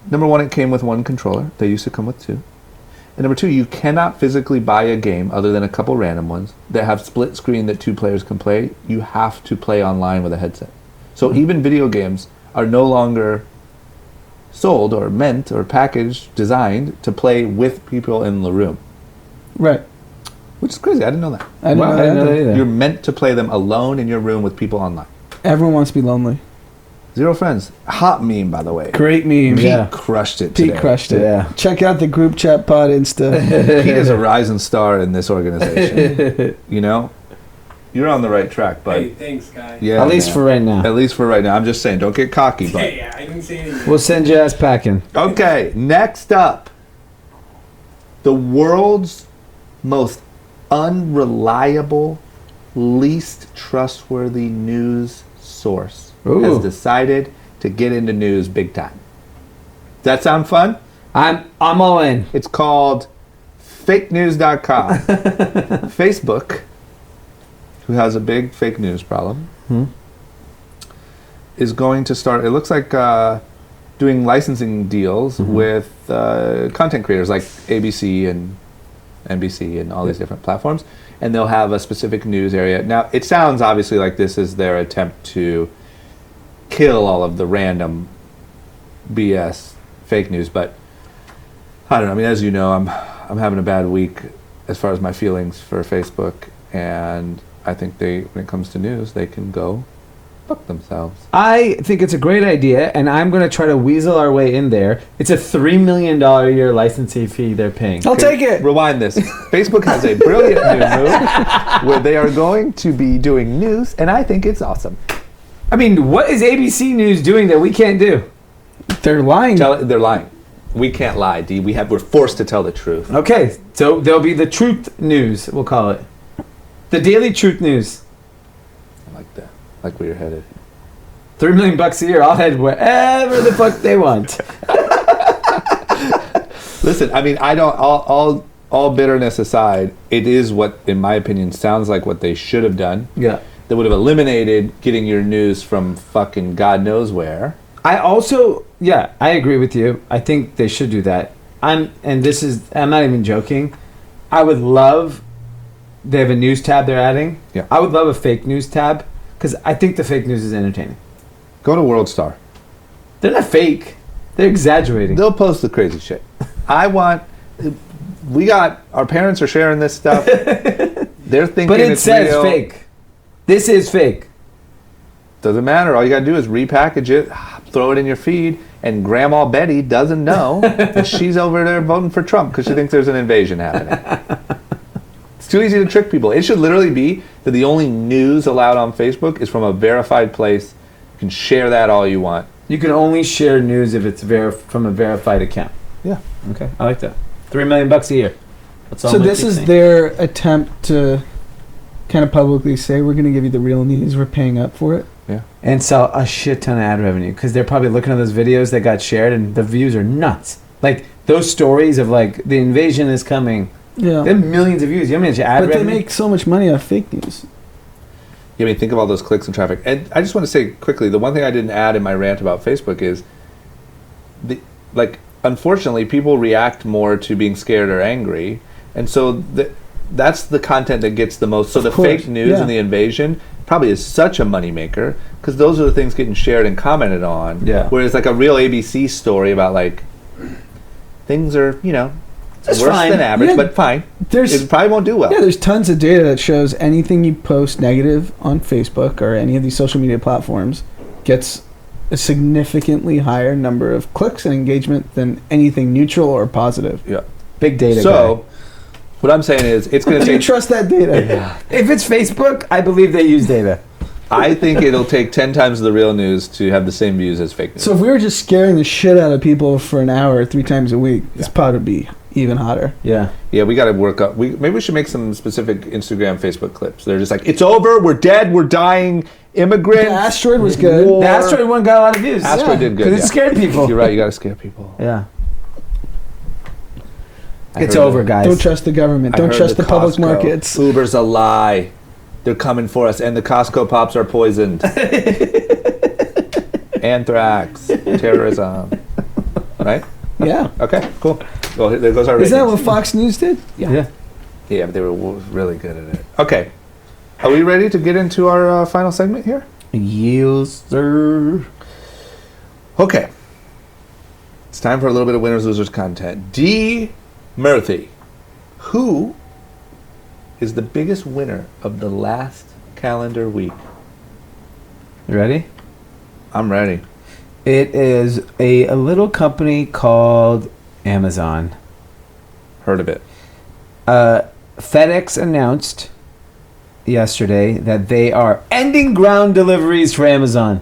Number one, it came with one controller. They used to come with two. And number two, you cannot physically buy a game other than a couple random ones that have split screen that two players can play. You have to play online with a headset. So even video games are no longer sold or meant or packaged, designed to play with people in the room. Right. Which is crazy. I didn't know that. I didn't know I didn't know that. that either. You're meant to play them alone in your room with people online. Everyone wants to be lonely. Zero friends. Hot meme, by the way. Great meme. Pete Yeah. crushed it Pete today. crushed it. Yeah. Check out the group chat pod Insta. Pete is a rising star in this organization. You know? You're on the right track, bud. Hey, thanks, guy. Yeah, At least man. for right now. At least for right now. I'm just saying, don't get cocky, Yeah, bud. yeah, I didn't say anything. We'll send your ass packing. Okay, next up. The world's most unreliable, least trustworthy news source Ooh. has decided to get into news big time. Does that sound fun? I'm all in. It's called fakenews.com. Facebook, who has a big fake news problem, is going to start, it looks like doing licensing deals with content creators like ABC and NBC and all these different platforms, and they'll have a specific news area. Now, it sounds obviously like this is their attempt to kill all of the random BS fake news, but I don't know. I mean, as you know, I'm having a bad week as far as my feelings for Facebook, and I think when it comes to news, they can go fuck themselves. I think it's a great idea, and I'm going to try to weasel our way in there. It's a $3 million a year licensing fee they're paying. I'll take it. Rewind this. Facebook has a brilliant new move where they are going to be doing news, and I think it's awesome. I mean, what is ABC News doing that we can't do? They're lying. They're lying. We can't lie, D. We're forced to tell the truth. Okay, so there'll be the Truth News, we'll call it. The Daily Truth News. I like that. I like where you're headed. $3 million a year, I'll head wherever the fuck they want. Listen, I mean, I don't. all bitterness aside, it is what, in my opinion, sounds like what they should have done. Yeah. That would have eliminated getting your news from fucking God knows where. I also, yeah, I agree with you. I think they should do that. I'm not even joking. I would love, they have a news tab they're adding. Yeah. I would love a fake news tab because I think the fake news is entertaining. Go to World Star. They're not fake. They're exaggerating. They'll post the crazy shit. Our parents are sharing this stuff. They're thinking but it it's says real. fake. This is fake. Doesn't matter. All you gotta do is repackage it, throw it in your feed, and Grandma Betty doesn't know that she's over there voting for Trump because she thinks there's an invasion happening. It's too easy to trick people. It should literally be that the only news allowed on Facebook is from a verified place. You can share that all you want. You can only share news if it's from a verified account. Yeah. Okay, I like that. $3 million a year. That's all So I'm this is saying. their attempt to kind of publicly say, we're going to give you the real news, we're paying up for it. Yeah. And sell a shit ton of ad revenue because they're probably looking at those videos that got shared and the views are nuts. Like those stories of like the invasion is coming. Yeah. They have millions of views. You know how much ad But revenue? they make so much money off fake news. I mean, think of all those clicks and traffic. And I just want to say quickly, the one thing I didn't add in my rant about Facebook is, unfortunately, people react more to being scared or angry. And so that's the content that gets the most. So the fake news and the invasion probably is such a moneymaker because those are the things getting shared and commented on. Yeah. Whereas like a real ABC story about like, things are, Just worse fine. than average, Yeah. but fine. There's It probably won't do well. Yeah, there's tons of data that shows anything you post negative on Facebook or any of these social media platforms gets a significantly higher number of clicks and engagement than anything neutral or positive. Yeah. Big data. So, what I'm saying is, it's going to Do you take. trust that data? guy. If it's Facebook, I believe they use data. I think it'll take 10 times the real news to have the same views as fake news. So if we were just scaring the shit out of people for an hour 3 times a week, this pod would be even hotter. Yeah. Yeah, we got to work up. Maybe we should make some specific Instagram, Facebook clips. They're just like, it's over, we're dead, we're dying, immigrants. The asteroid was good. war. The asteroid one got a lot of views. Asteroid did good. Because it scared people. You're right, you got to scare people. Yeah. I It's heard over, that. guys. Don't trust the government. I Don't heard trust the public Costco. markets. Uber's a lie. They're coming for us, and the Costco pops are poisoned. Anthrax, terrorism. Right? Yeah. Okay, cool. Well, there goes our Is that ratings. what Fox News did? Yeah. Yeah, but they were really good at it. Okay. Are we ready to get into our final segment here? Yes, sir. Okay. It's time for a little bit of Winners Losers content. Dee Murthy, who is the biggest winner of the last calendar week? You ready? I'm ready. It is a little company called Amazon. Heard of it. FedEx announced yesterday that they are ending ground deliveries for Amazon.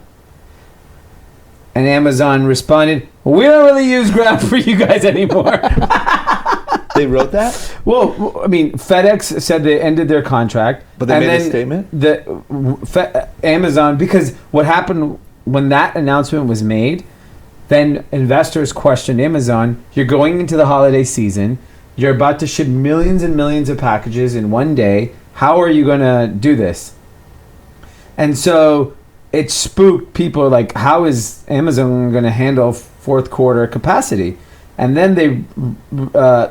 And Amazon responded, "We don't really use ground for you guys anymore." They wrote that? Well, I mean, FedEx said they ended their contract. But they and made a then statement? Amazon, because what happened when that announcement was made, then investors questioned Amazon. You're going into the holiday season. You're about to ship millions and millions of packages in one day. How are you going to do this? And so it spooked people like, how is Amazon going to handle fourth quarter capacity? And then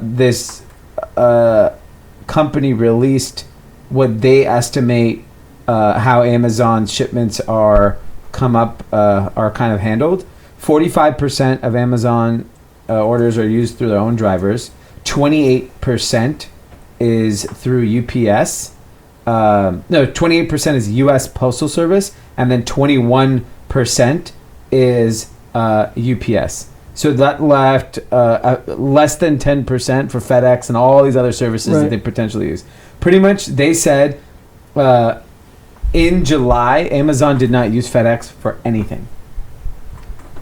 this company released what they estimate how Amazon's shipments are kind of handled. 45% of Amazon orders are used through their own drivers. 28% is through UPS. 28% is U.S. Postal Service, and then 21% is UPS. So that left less than 10% for FedEx and all these other services that they potentially use. Pretty much, they said in July, Amazon did not use FedEx for anything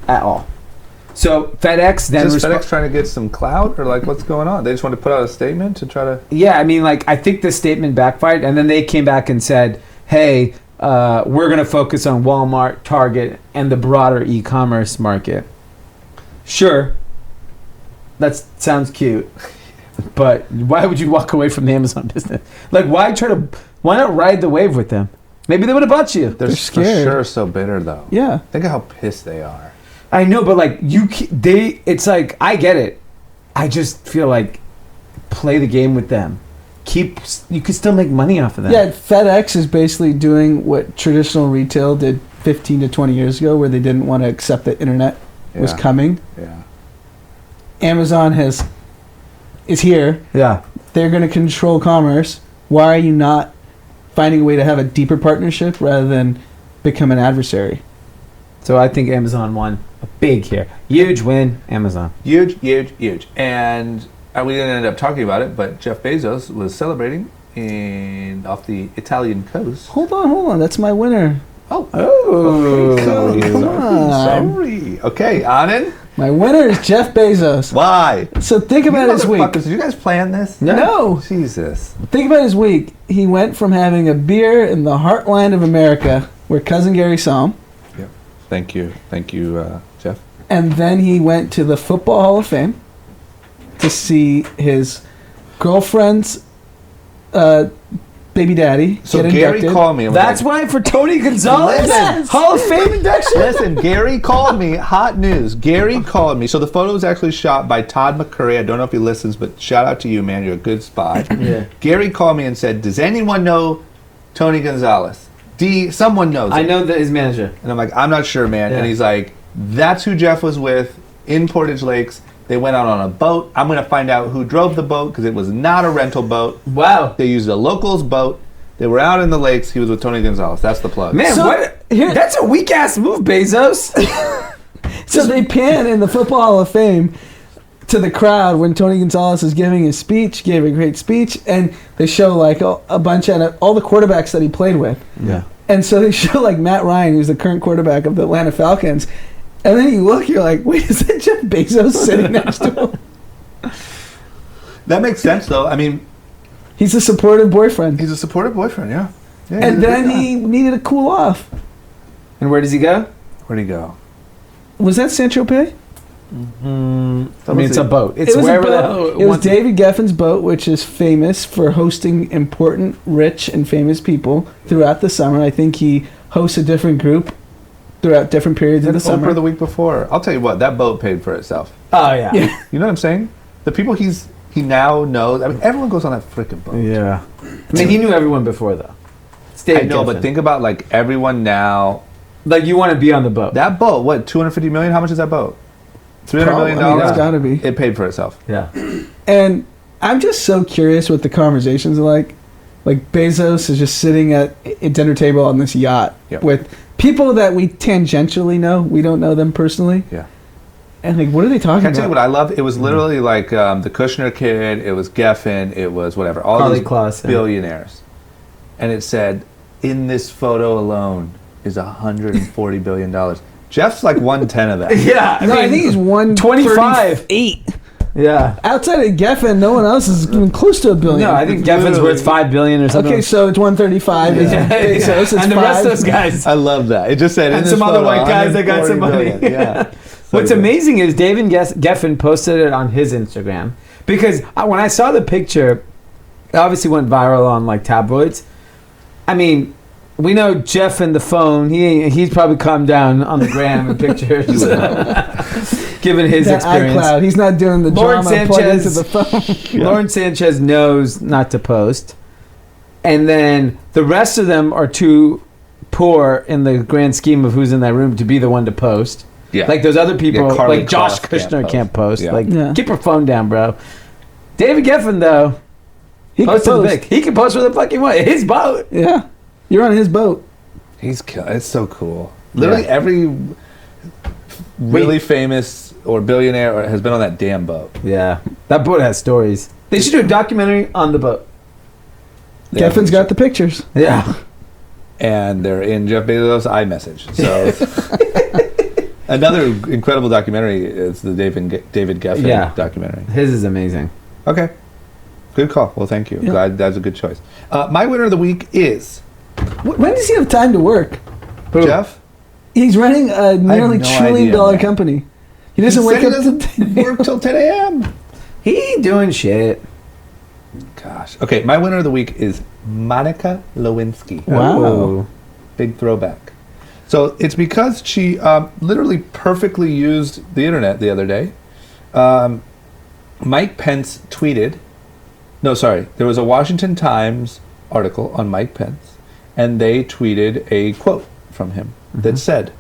at all. So FedEx then... Is FedEx trying to get some clout, or like what's going on? They just want to put out a statement to try to... Yeah, I mean, like, I think the statement backfired, and then they came back and said, hey, we're going to focus on Walmart, Target, and the broader e-commerce market. Sure. That sounds cute. But why would you walk away from the Amazon business? Like, why not ride the wave with them? Maybe they would have bought you. They're for scared. sure so bitter, though. Yeah. Think of how pissed they are. I know, but like it's like, I get it. I just feel like play the game with them. You can still make money off of that. Yeah, FedEx is basically doing what traditional retail did 15 to 20 years ago, where they didn't want to accept that internet was coming. Yeah. Amazon is here. Yeah. They're going to control commerce. Why are you not finding a way to have a deeper partnership rather than become an adversary? So I think Amazon won a big here. Huge win, Amazon. Huge. And we didn't end up talking about it, but Jeff Bezos was celebrating off the Italian coast. Hold on. That's my winner. Oh. Oh. Sorry. Come on. Sorry. Okay, Anand. My winner is Jeff Bezos. Why? So think about his week. Did you guys plan this? No. Jesus. Think about his week. He went from having a beer in the heartland of America, where Cousin Gary saw him. Yep. Thank you, Jeff. And then he went to the Football Hall of Fame to see his girlfriend's baby daddy So get Gary inducted. called me. And was That's like, why for Tony Gonzalez, Yes. Hall of Fame induction. Listen, Gary called me. Hot news. Gary called me. So the photo was actually shot by Todd McCurry. I don't know if he listens, but shout out to you, man. You're a good spy. Yeah. Gary called me and said, "Does anyone know Tony Gonzalez? Someone knows I him." know that his manager. And I'm like, "I'm not sure, man." Yeah. And he's like, "That's who Jeff was with in Portage Lakes. They went out on a boat. I'm going to find out who drove the boat because it was not a rental boat. Wow. They used a local's boat. They were out in the lakes. He was with Tony Gonzalez." That's the plug. Man, So, that's a weak ass move, Bezos. So they pan in the Football Hall of Fame to the crowd when Tony Gonzalez is giving his speech, gave a great speech, and they show like a bunch of all the quarterbacks that he played with. Yeah. And so they show like Matt Ryan, who's the current quarterback of the Atlanta Falcons. And then you look, you're like, wait, is that Jeff Bezos sitting next to him? That makes sense, though. I mean, He's a supportive boyfriend. he's a supportive boyfriend, yeah. Yeah, And he's a then good guy. he needed to cool off. And where does he go? Where'd he go? Was that Saint-Tropez? I mean, it's a boat. It's It was a wherever the boat. hell It was wants to- David Geffen's boat, which is famous for hosting important, rich, and famous people throughout the summer. I think he hosts a different group throughout different periods of the summer. Oprah the week before. I'll tell you what, that boat paid for itself. Oh, yeah. Yeah. You know what I'm saying? The people he now knows. I mean, everyone goes on that freaking boat. Yeah. I mean, he knew everyone before, though. It's David I know, Geffen. but think about like everyone now. Like, you want to be on the boat. That boat, what? 250 million? How much is that boat? $300 million. I mean, it's got to be. It paid for itself. Yeah. And I'm just so curious what the conversations are like. Like Bezos is just sitting at a dinner table on this yacht Yep. with people that we tangentially know. We don't know them personally. Yeah. And like, what are they talking Can I tell you about? what I love? It was literally like the Kushner kid. It was Geffen. It was whatever. All Carly these Clausen. billionaires. And it said, in this photo alone is $140 billion. Jeff's like 1/10 of that. Yeah. I think he's 25. 138. Yeah. Outside of Geffen, no one else is even close to $1 billion. No, I think Geffen's worth $5 billion or something. Okay, so it's 135. It's Yeah. Bezos, it's And the rest of five. those guys. I love that. It just said, in And this some other photo, white guys that got some 140 money. billion. Yeah. So What's good. amazing is David Geffen posted it on his Instagram because when I saw the picture, it obviously went viral on like tabloids. I mean, we know Jeff and the phone. He's probably calmed down on the gram and pictures, given his That experience. iCloud. He's not doing the Lauren drama plug into Sanchez- the phone. Lauren Sanchez knows not to post, and then the rest of them are too poor in the grand scheme of who's in that room to be the one to post. Yeah. Like those other people, Yeah, Carly like Josh Cross Kushner can't post. Yeah. Like, Yeah. keep her phone down, bro. David Geffen, though, He can posted post. big. He can post where the fuck he wants. His boat. Yeah. You're on his boat. It's so cool. Literally Yeah. every really famous or billionaire has been on that damn boat. Yeah, that boat has stories. They should do a documentary on the boat. Yeah. Geffen's got the pictures. Yeah. And they're in Jeff Bezos' iMessage. So another incredible documentary is the David Geffen Yeah. documentary. His is amazing. Okay. Good call. Well, thank you. Yeah. Glad that's a good choice. My winner of the week is When does he have time to work? Who? Jeff. He's running a nearly no $1 trillion idea, man. company. He doesn't wake up doesn't work till 10 a.m. He ain't doing shit. Gosh. Okay, my winner of the week is Monica Lewinsky. Wow. Oh. Big throwback. So it's because she literally perfectly used the internet the other day. Mike Pence tweeted. No, sorry. There was a Washington Times article on Mike Pence, and they tweeted a quote from him that said,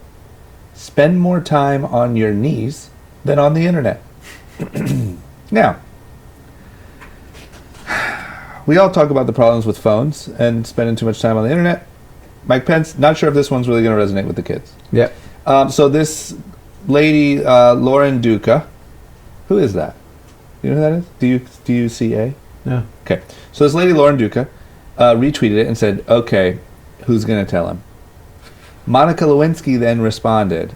"Spend more time on your knees than on the internet." Now, we all talk about the problems with phones and spending too much time on the internet. Mike Pence, not sure if this one's really going to resonate with the kids. Yep. So this lady, Lauren Duca, who is that? You know who that is? D-U-C-A? No. Okay. So this lady, Lauren Duca, retweeted it and said, okay, who's going to tell him? Monica Lewinsky then responded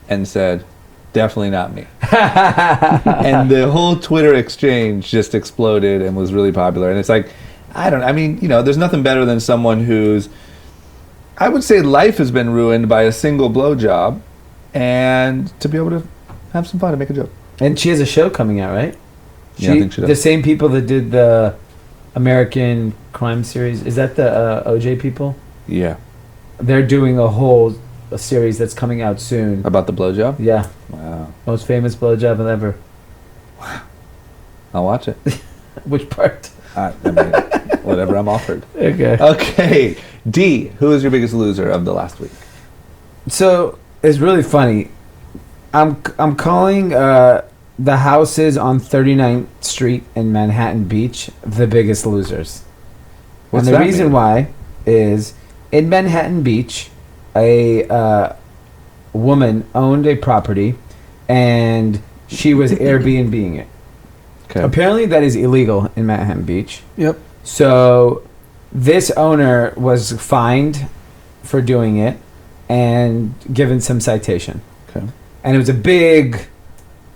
and said, definitely not me. And the whole Twitter exchange just exploded and was really popular. And it's like, there's nothing better than someone who's, I would say life has been ruined by a single blowjob, and to be able to have some fun and make a joke. And she has a show coming out, right? Yeah, I think she does. The same people that did the American Crime series. Is that the OJ people? Yeah. They're doing a series that's coming out soon. About the blowjob? Yeah. Wow. Most famous blowjob ever. I'll watch it. Which part? Whatever I'm offered. Okay. Okay. D, who is your biggest loser of the last week? So it's really funny. I'm calling the houses on 39th Street in Manhattan Beach the biggest losers. What's and the that reason mean? why is in Manhattan Beach, a woman owned a property and she was Airbnb-ing it. Okay. Apparently that is illegal in Manhattan Beach. Yep. So this owner was fined for doing it and given some citation. Okay. And it was a big,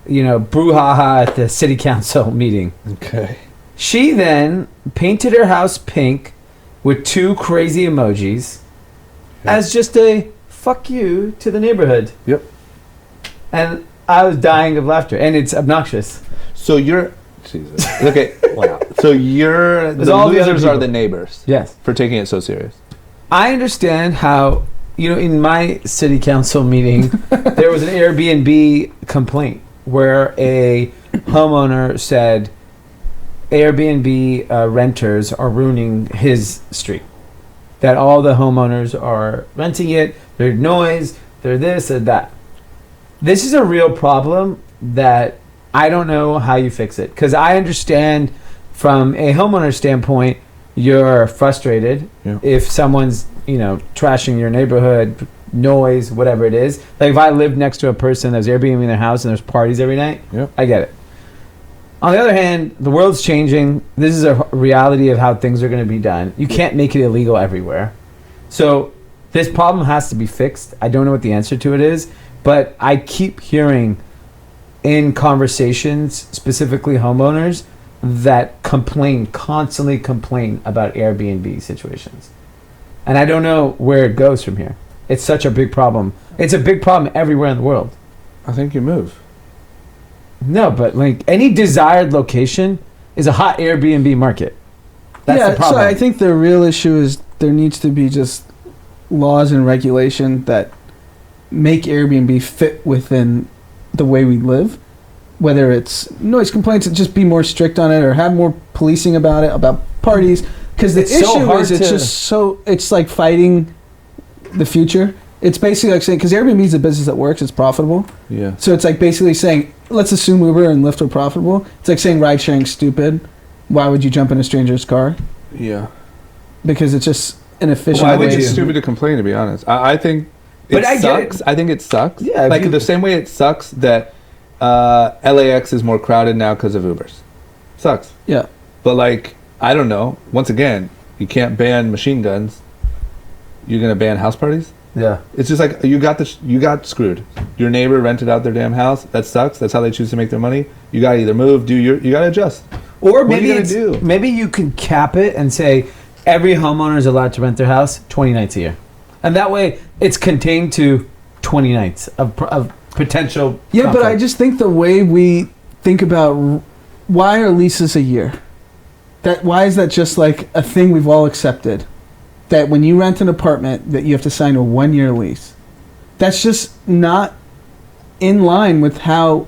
brouhaha at the city council meeting. Okay. She then painted her house pink with 2 crazy emojis as just a fuck you to the neighborhood. Yep. And I was dying of laughter. And it's obnoxious. So you're... Jesus. Okay. Wow. So the all the other losers are people. the neighbors Yes. for taking it so serious. I understand how, in my city council meeting, there was an Airbnb complaint where a homeowner said Airbnb renters are ruining his street. That all the homeowners are renting it, they're noise, they're this and that. This is a real problem that I don't know how you fix it. Because I understand from a homeowner standpoint, you're frustrated if someone's, trashing your neighborhood, noise, whatever it is. Like if I lived next to a person that was Airbnb in their house and there's parties every night, I get it. On the other hand, the world's changing. This is a reality of how things are going to be done. You can't make it illegal everywhere. So this problem has to be fixed. I don't know what the answer to it is, but I keep hearing in conversations, specifically homeowners, that constantly complain about Airbnb situations. And I don't know where it goes from here. It's such a big problem. It's a big problem everywhere in the world. I think you move. No, but any desired location is a hot Airbnb market. That's the problem. So I think the real issue is there needs to be just laws and regulation that make Airbnb fit within the way we live. Whether it's noise complaints, just be more strict on it or have more policing about it, about parties. Because the issue is it's like fighting the future. It's basically like saying, because Airbnb is a business that works, it's profitable. Yeah. So it's like basically saying, let's assume Uber and Lyft are profitable. It's like saying ride sharing's stupid. Why would you jump in a stranger's car? Yeah. Because it's just an efficient Well, I way think it's to... stupid to complain, to be honest. I think it sucks. I think it sucks. Yeah, like the same way it sucks that LAX is more crowded now because of Ubers. Sucks. Yeah. But I don't know. Once again, you can't ban machine guns. You're gonna ban house parties? Yeah. It's just like you got screwed. Your neighbor rented out their damn house. That sucks. That's how they choose to make their money. You gotta either move, you gotta adjust. Or What are you gonna do? Maybe you can cap it and say every homeowner is allowed to rent their house 20 nights a year. And that way it's contained to 20 nights of potential Yeah, conflict. but I just think the way we think about why are leases a year? Why is that just like a thing we've all accepted? That when you rent an apartment, that you have to sign a 1-year lease. That's just not in line with how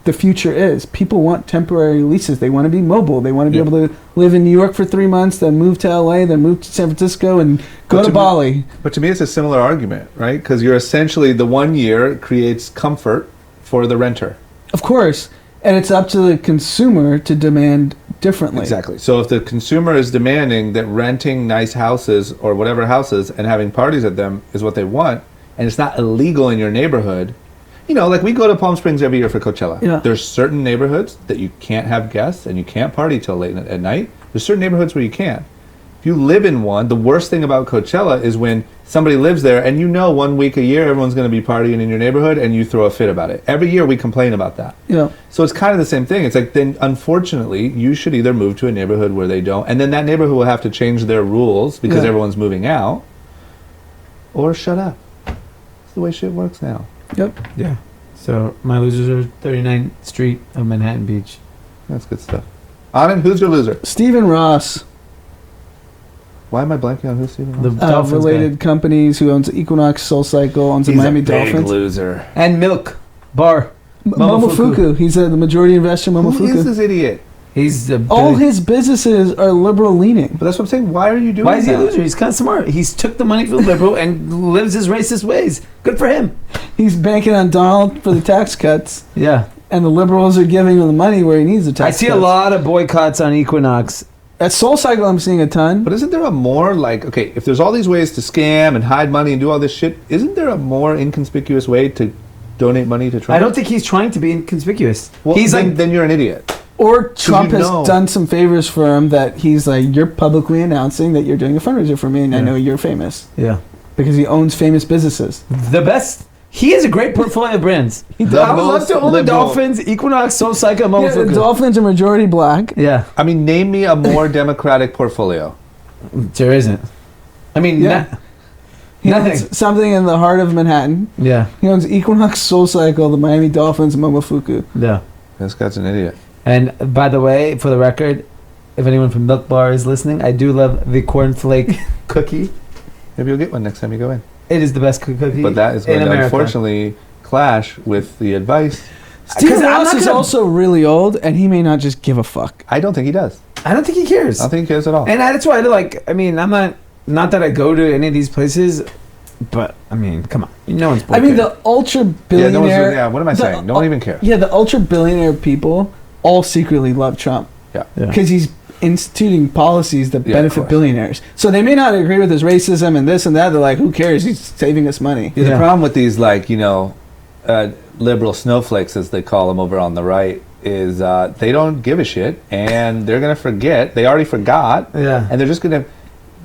the future is. People want temporary leases. They want to be mobile. They want to be able to live in New York for 3 months, then move to LA, then move to San Francisco, and go to Bali. But to me, it's a similar argument, right? Because you're essentially, the 1 year creates comfort for the renter. Of course. And it's up to the consumer to demand differently. Exactly. So if the consumer is demanding that renting nice houses or whatever houses and having parties at them is what they want, and it's not illegal in your neighborhood, you know, like we go to Palm Springs every year for Coachella. Yeah. There's certain neighborhoods that you can't have guests and you can't party till late at night. There's certain neighborhoods where you can. If you live in one, the worst thing about Coachella is when somebody lives there and you know 1 week a year everyone's going to be partying in your neighborhood and you throw a fit about it. Every year we complain about that. Yeah. So it's kind of the same thing. It's like, then unfortunately you should either move to a neighborhood where they don't, and then that neighborhood will have to change their rules because everyone's moving out, or shut up. It's the way shit works now. Yep. Yeah. So my losers are 39th Street of Manhattan Beach. That's good stuff. Anand, who's your loser? Stephen Ross. Why am I blanking on who's Stephen Ross? The Dolphins related companies, who owns Equinox, SoulCycle, owns the Miami Dolphins. Loser. And Milk Bar. Momofuku. He's the majority investor. Momofuku. Who is this idiot? He's the all his businesses are liberal leaning. But that's what I'm saying. Why are you doing that? Why is he a loser? He's kind of smart. He's took the money from the liberal and lives his racist ways. Good for him. He's banking on Donald for the tax cuts. Yeah. And the liberals are giving him the money where he needs the tax cuts. I see a lot of boycotts on Equinox. At SoulCycle, I'm seeing a ton. But isn't there a more, like, okay, if there's all these ways to scam and hide money and do all this shit, isn't there a more inconspicuous way to donate money to Trump? I don't think he's trying to be inconspicuous. Well, he's then you're an idiot. Or Trump has done some favors for him that he's like, you're publicly announcing that you're doing a fundraiser for me and I know you're famous. Yeah. Because he owns famous businesses. The best. He has a great portfolio of brands. I would love to own the Dolphins, Equinox, SoulCycle, Momofuku. Yeah, the Dolphins are majority black. Yeah. I mean, name me a more democratic portfolio. There isn't. I mean, He nothing. owns something in the heart of Manhattan. Yeah. He owns Equinox, SoulCycle, the Miami Dolphins, and Momofuku. Yeah. This guy's an idiot. And by the way, for the record, if anyone from Milk Bar is listening, I do love the cornflake cookie. Maybe you'll get one next time you go in. It is the best cookie. But that is going in to America. Unfortunately clash with the advice. Steve Ross is also really old, and he may not just give a fuck. I don't think he does. I don't think he cares. I don't think he cares at all. And that's why I mean, I'm not that I go to any of these places, but I mean, come on. No one's I mean, the ultra billionaire. What am I saying? No one even cares. Yeah, the ultra billionaire people all secretly love Trump. Yeah. Because he's instituting policies that benefit billionaires. So they may not agree with his racism and this and that. They're like, who cares? He's saving us money. Yeah, the problem with these, like, liberal snowflakes, as they call them over on the right, is they don't give a shit, and they're going to forget. They already forgot. Yeah. And they're just going to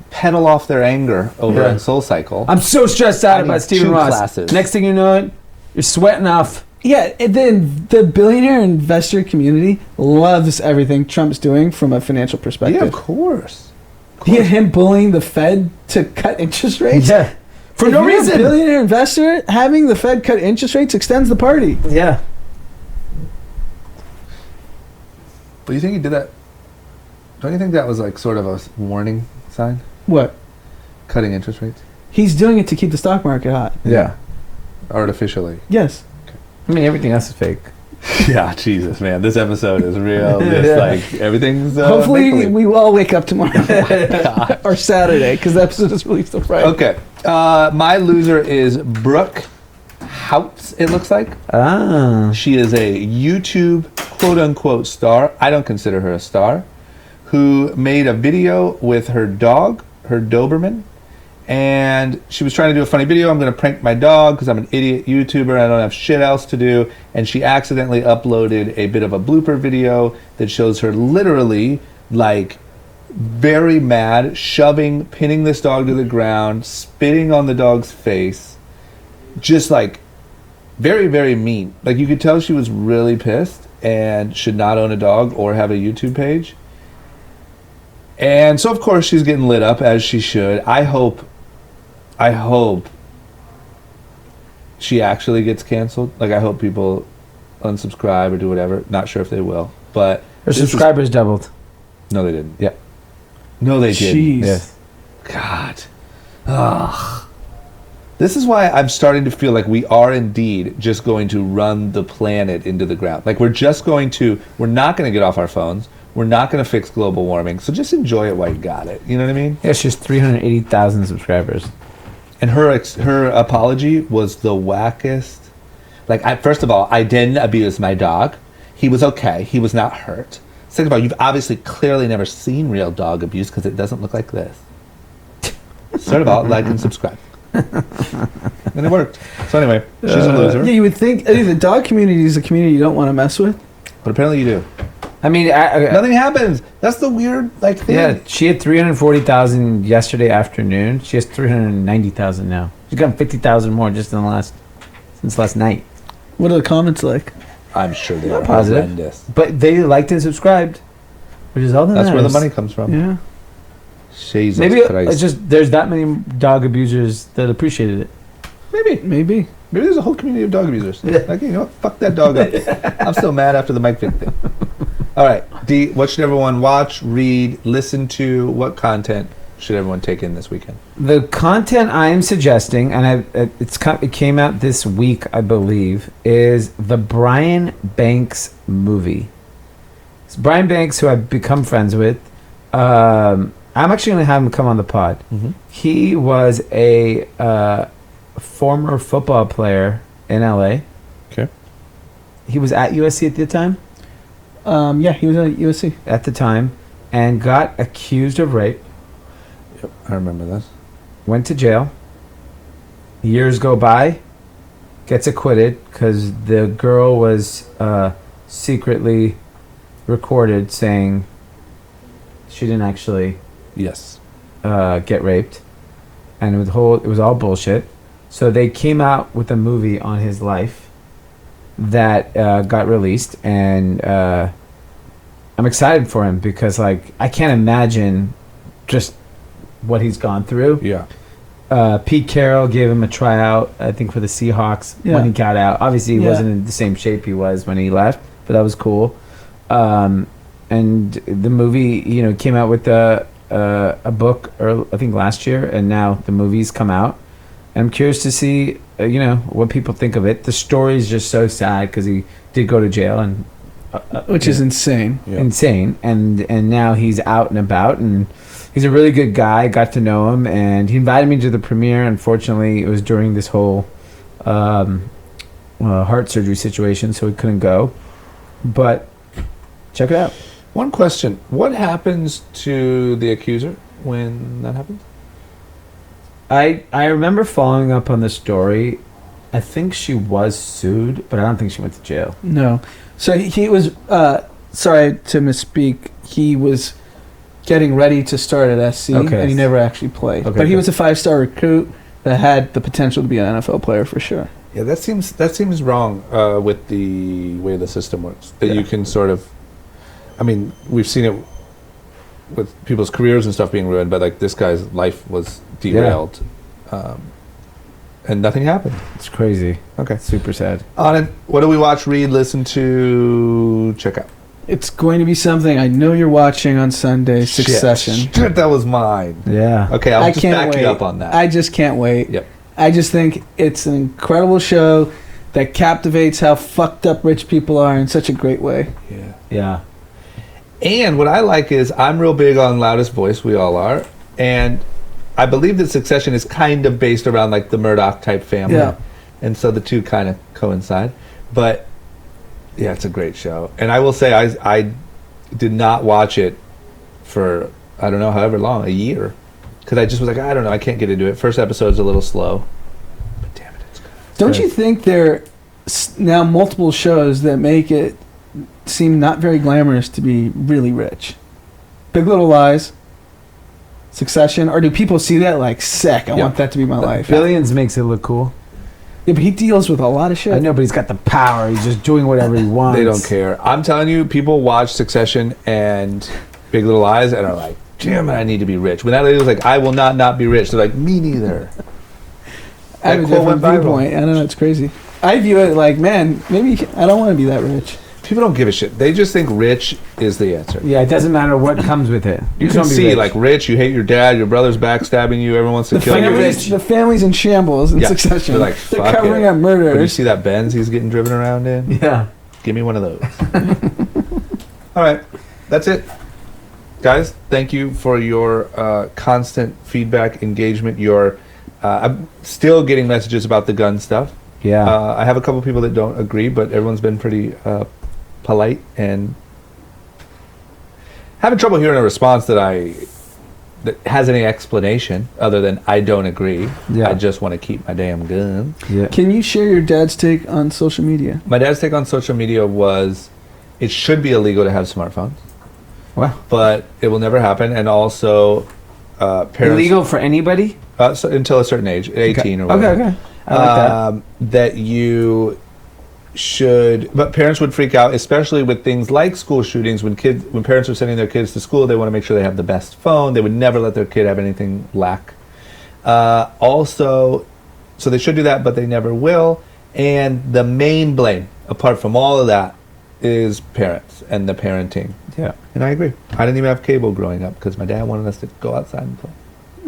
pedal off their anger over on SoulCycle. I'm so stressed out about Stephen Ross. Classes. Next thing you know, you're sweating off. Yeah, and then the billionaire investor community loves everything Trump's doing from a financial perspective. Yeah, of course. Yeah, him bullying the Fed to cut interest rates. Yeah, for no reason. A billionaire investor, having the Fed cut interest rates extends the party. Yeah. But you think he did that? Don't you think that was like sort of a warning sign? What? Cutting interest rates? He's doing it to keep the stock market hot. Yeah. Artificially. Yes. I mean, everything else is fake. Yeah, Jesus, man. This episode is real. Like, everything's... Hopefully, we will all wake up tomorrow. Or Saturday, because the episode is released on Friday. Okay. My loser is Brooke Houts, it looks like. Ah. She is a YouTube quote-unquote star. I don't consider her a star. Who made a video with her dog, her Doberman. And she was trying to do a funny video. I'm going to prank my dog because I'm an idiot YouTuber. I don't have shit else to do. And she accidentally uploaded a bit of a blooper video that shows her literally, like, very mad, pinning this dog to the ground, spitting on the dog's face. Just, like, very, very mean. Like, you could tell she was really pissed and should not own a dog or have a YouTube page. And so, of course, she's getting lit up, as she should. I hope she actually gets canceled. Like, I hope people unsubscribe or do whatever. Not sure if they will. but Her subscribers doubled. no, they didn't. Yeah. No, they didn't. Jeez. Yes. God. Ugh. This is why I'm starting to feel like we are indeed just going to run the planet into the ground. Like we're not going to get off our phones. We're not going to fix global warming. So just enjoy it while you got it. You know what I mean? Yeah, she has 380,000 subscribers. And her apology was the wackest. Like, first of all, I didn't abuse my dog. He was okay. He was not hurt. Second of all, you've obviously clearly never seen real dog abuse because it doesn't look like this. Third of all, like and subscribe. And it worked. So anyway, she's a loser. Yeah, you would think the dog community is a community you don't want to mess with. But apparently you do. I mean, Nothing happens. That's the weird thing. yeah, she had 340,000 yesterday afternoon. She has 390,000 now. She's gotten 50,000 more just since last night. What are the comments like? I'm sure they Not are positive. horrendous. But they liked and subscribed, which is all that That's where the matters. money comes from. Yeah. Jesus Maybe Christ. it's just there's that many dog abusers that appreciated it. Maybe. Maybe there's a whole community of dog abusers. Yeah. Like, you know what? Fuck that dog up. I'm still mad after the Mike Vick thing. All right. D, what should everyone watch, read, listen to? What content should everyone take in this weekend? The content I am suggesting, and it came out this week, I believe, is the Brian Banks movie. It's Brian Banks, who I've become friends with. I'm actually going to have him come on the pod. Mm-hmm. He was a former football player in LA. Okay. He was at USC at the time. Yeah, he was at USC. At the time, and got accused of rape. Yep, I remember this. Went to jail. Years go by, gets acquitted because the girl was secretly recorded saying she didn't actually Yes. get raped, and it was all bullshit. So they came out with a movie on his life that got released, and I'm excited for him because I can't imagine just what he's gone through. Yeah. Pete Carroll gave him a tryout, I think, for the Seahawks when he got out. Obviously, he wasn't in the same shape he was when he left, but that was cool. And the movie, came out with a book, I think last year, and now the movie's come out. And I'm curious to see, what people think of it. The story is just so sad because he did go to jail, and Which is insane. Yeah. insane. And now he's out and about, and he's a really good guy. Got to know him, and he invited me to the premiere. Unfortunately, it was during this whole heart surgery situation, so he couldn't go. But check it out. One question. What happens to the accuser when that happens? I remember following up on the story. I think she was sued, but I don't think she went to jail. No. So he was, sorry to misspeak, he was getting ready to start at SC, Okay. and he never actually played. Okay, But he okay. was a 5-star recruit that had the potential to be an NFL player for sure. Yeah, that seems wrong with the way the system works. That you can sort of, I mean, we've seen it with people's careers and stuff being ruined, but this guy's life was derailed, and nothing happened. It's crazy. Okay. Super sad. On it, what do we watch, read, listen to, check out? It's going to be something I know you're watching on Sunday, Succession. Shit, that was mine. Yeah. Okay, I'll I just can't back wait. you up on that. I just can't wait. Yep. I just think it's an incredible show that captivates how fucked up rich people are in such a great way. Yeah. Yeah. And what I like is I'm real big on loudest voice. We all are. And I believe that Succession is kind of based around the Murdoch type family. Yeah. And so the two kind of coincide. But yeah, it's a great show. And I will say I did not watch it for, I don't know, however long, a year. Because I just was I don't know, I can't get into it. First episode's a little slow. But damn it, it's good. Don't you think there are now multiple shows that make it seem not very glamorous to be really rich? Big Little Lies, Succession, or do people see that sick? I want that to be my life. Billions makes it look cool. Yeah, but he deals with a lot of shit. I know, but he's got the power. He's just doing whatever he wants. They don't care. I'm telling you, people watch Succession and Big Little Lies and are like, damn it, I need to be rich. When that lady was like, I will not be rich, they're like, me neither. I have a quote different went viral. viewpoint. I don't know, it's crazy. I view it man, maybe I don't want to be that rich. People don't give a shit. They just think rich is the answer. Yeah, it doesn't matter what comes with it. You just can wanna be see, rich. like, rich, you hate your dad, your brother's backstabbing you, everyone wants to kill you. The family's in shambles in Yeah, succession. they're like, They're fuck covering it. up When you murders. see that Benz he's getting driven around in? Yeah. Give me one of those. All right. That's it. Guys, thank you for your constant feedback, engagement. I'm still getting messages about the gun stuff. Yeah. I have a couple people that don't agree, but everyone's been pretty polite and having trouble hearing a response that has any explanation other than I don't agree. Yeah. I just want to keep my damn gun. Yeah. Can you share your dad's take on social media? My dad's take on social media was it should be illegal to have smartphones, Wow. but it will never happen. And also, parents Illegal for anybody? so until a certain age, 18 or whatever. Okay. I like that. That you should, but parents would freak out, especially with things like school shootings. When parents are sending their kids to school, they want to make sure they have the best phone. They would never let their kid have anything lack. Also, so they should do that, but they never will. And the main blame, apart from all of that, is parents and the parenting. Yeah. And I agree. I didn't even have cable growing up because my dad wanted us to go outside and play.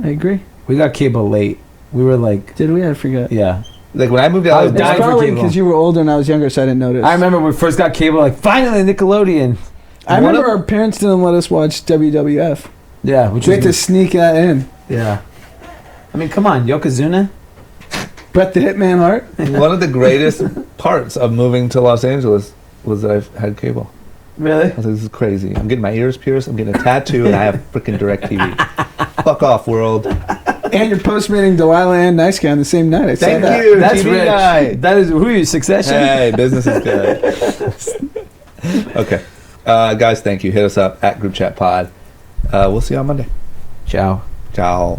I agree. We got cable late. We were like, Did we? I forgot. yeah. Like when I moved out, I was of It's dying for probably cable. because you were older and I was younger, so I didn't notice. I remember when we first got cable, like, finally Nickelodeon. I One remember of- our parents didn't let us watch WWF. Yeah, which We had to was sneak that in. yeah. I mean, come on, Yokozuna. Bret the Hitman Hart. one of the greatest parts of moving to Los Angeles was that I had cable. Really? I was like, this is crazy. I'm getting my ears pierced. I'm getting a tattoo, and I have freaking DirecTV. Fuck off, world. And you're postmating Delilah and Nice Guy on the same night. I saw Thank that. you. That's TV rich. night. That is who are you? Succession. Hey, business is good. Okay, guys, thank you. Hit us up at Group Chat Pod. We'll see you on Monday. Ciao. Ciao.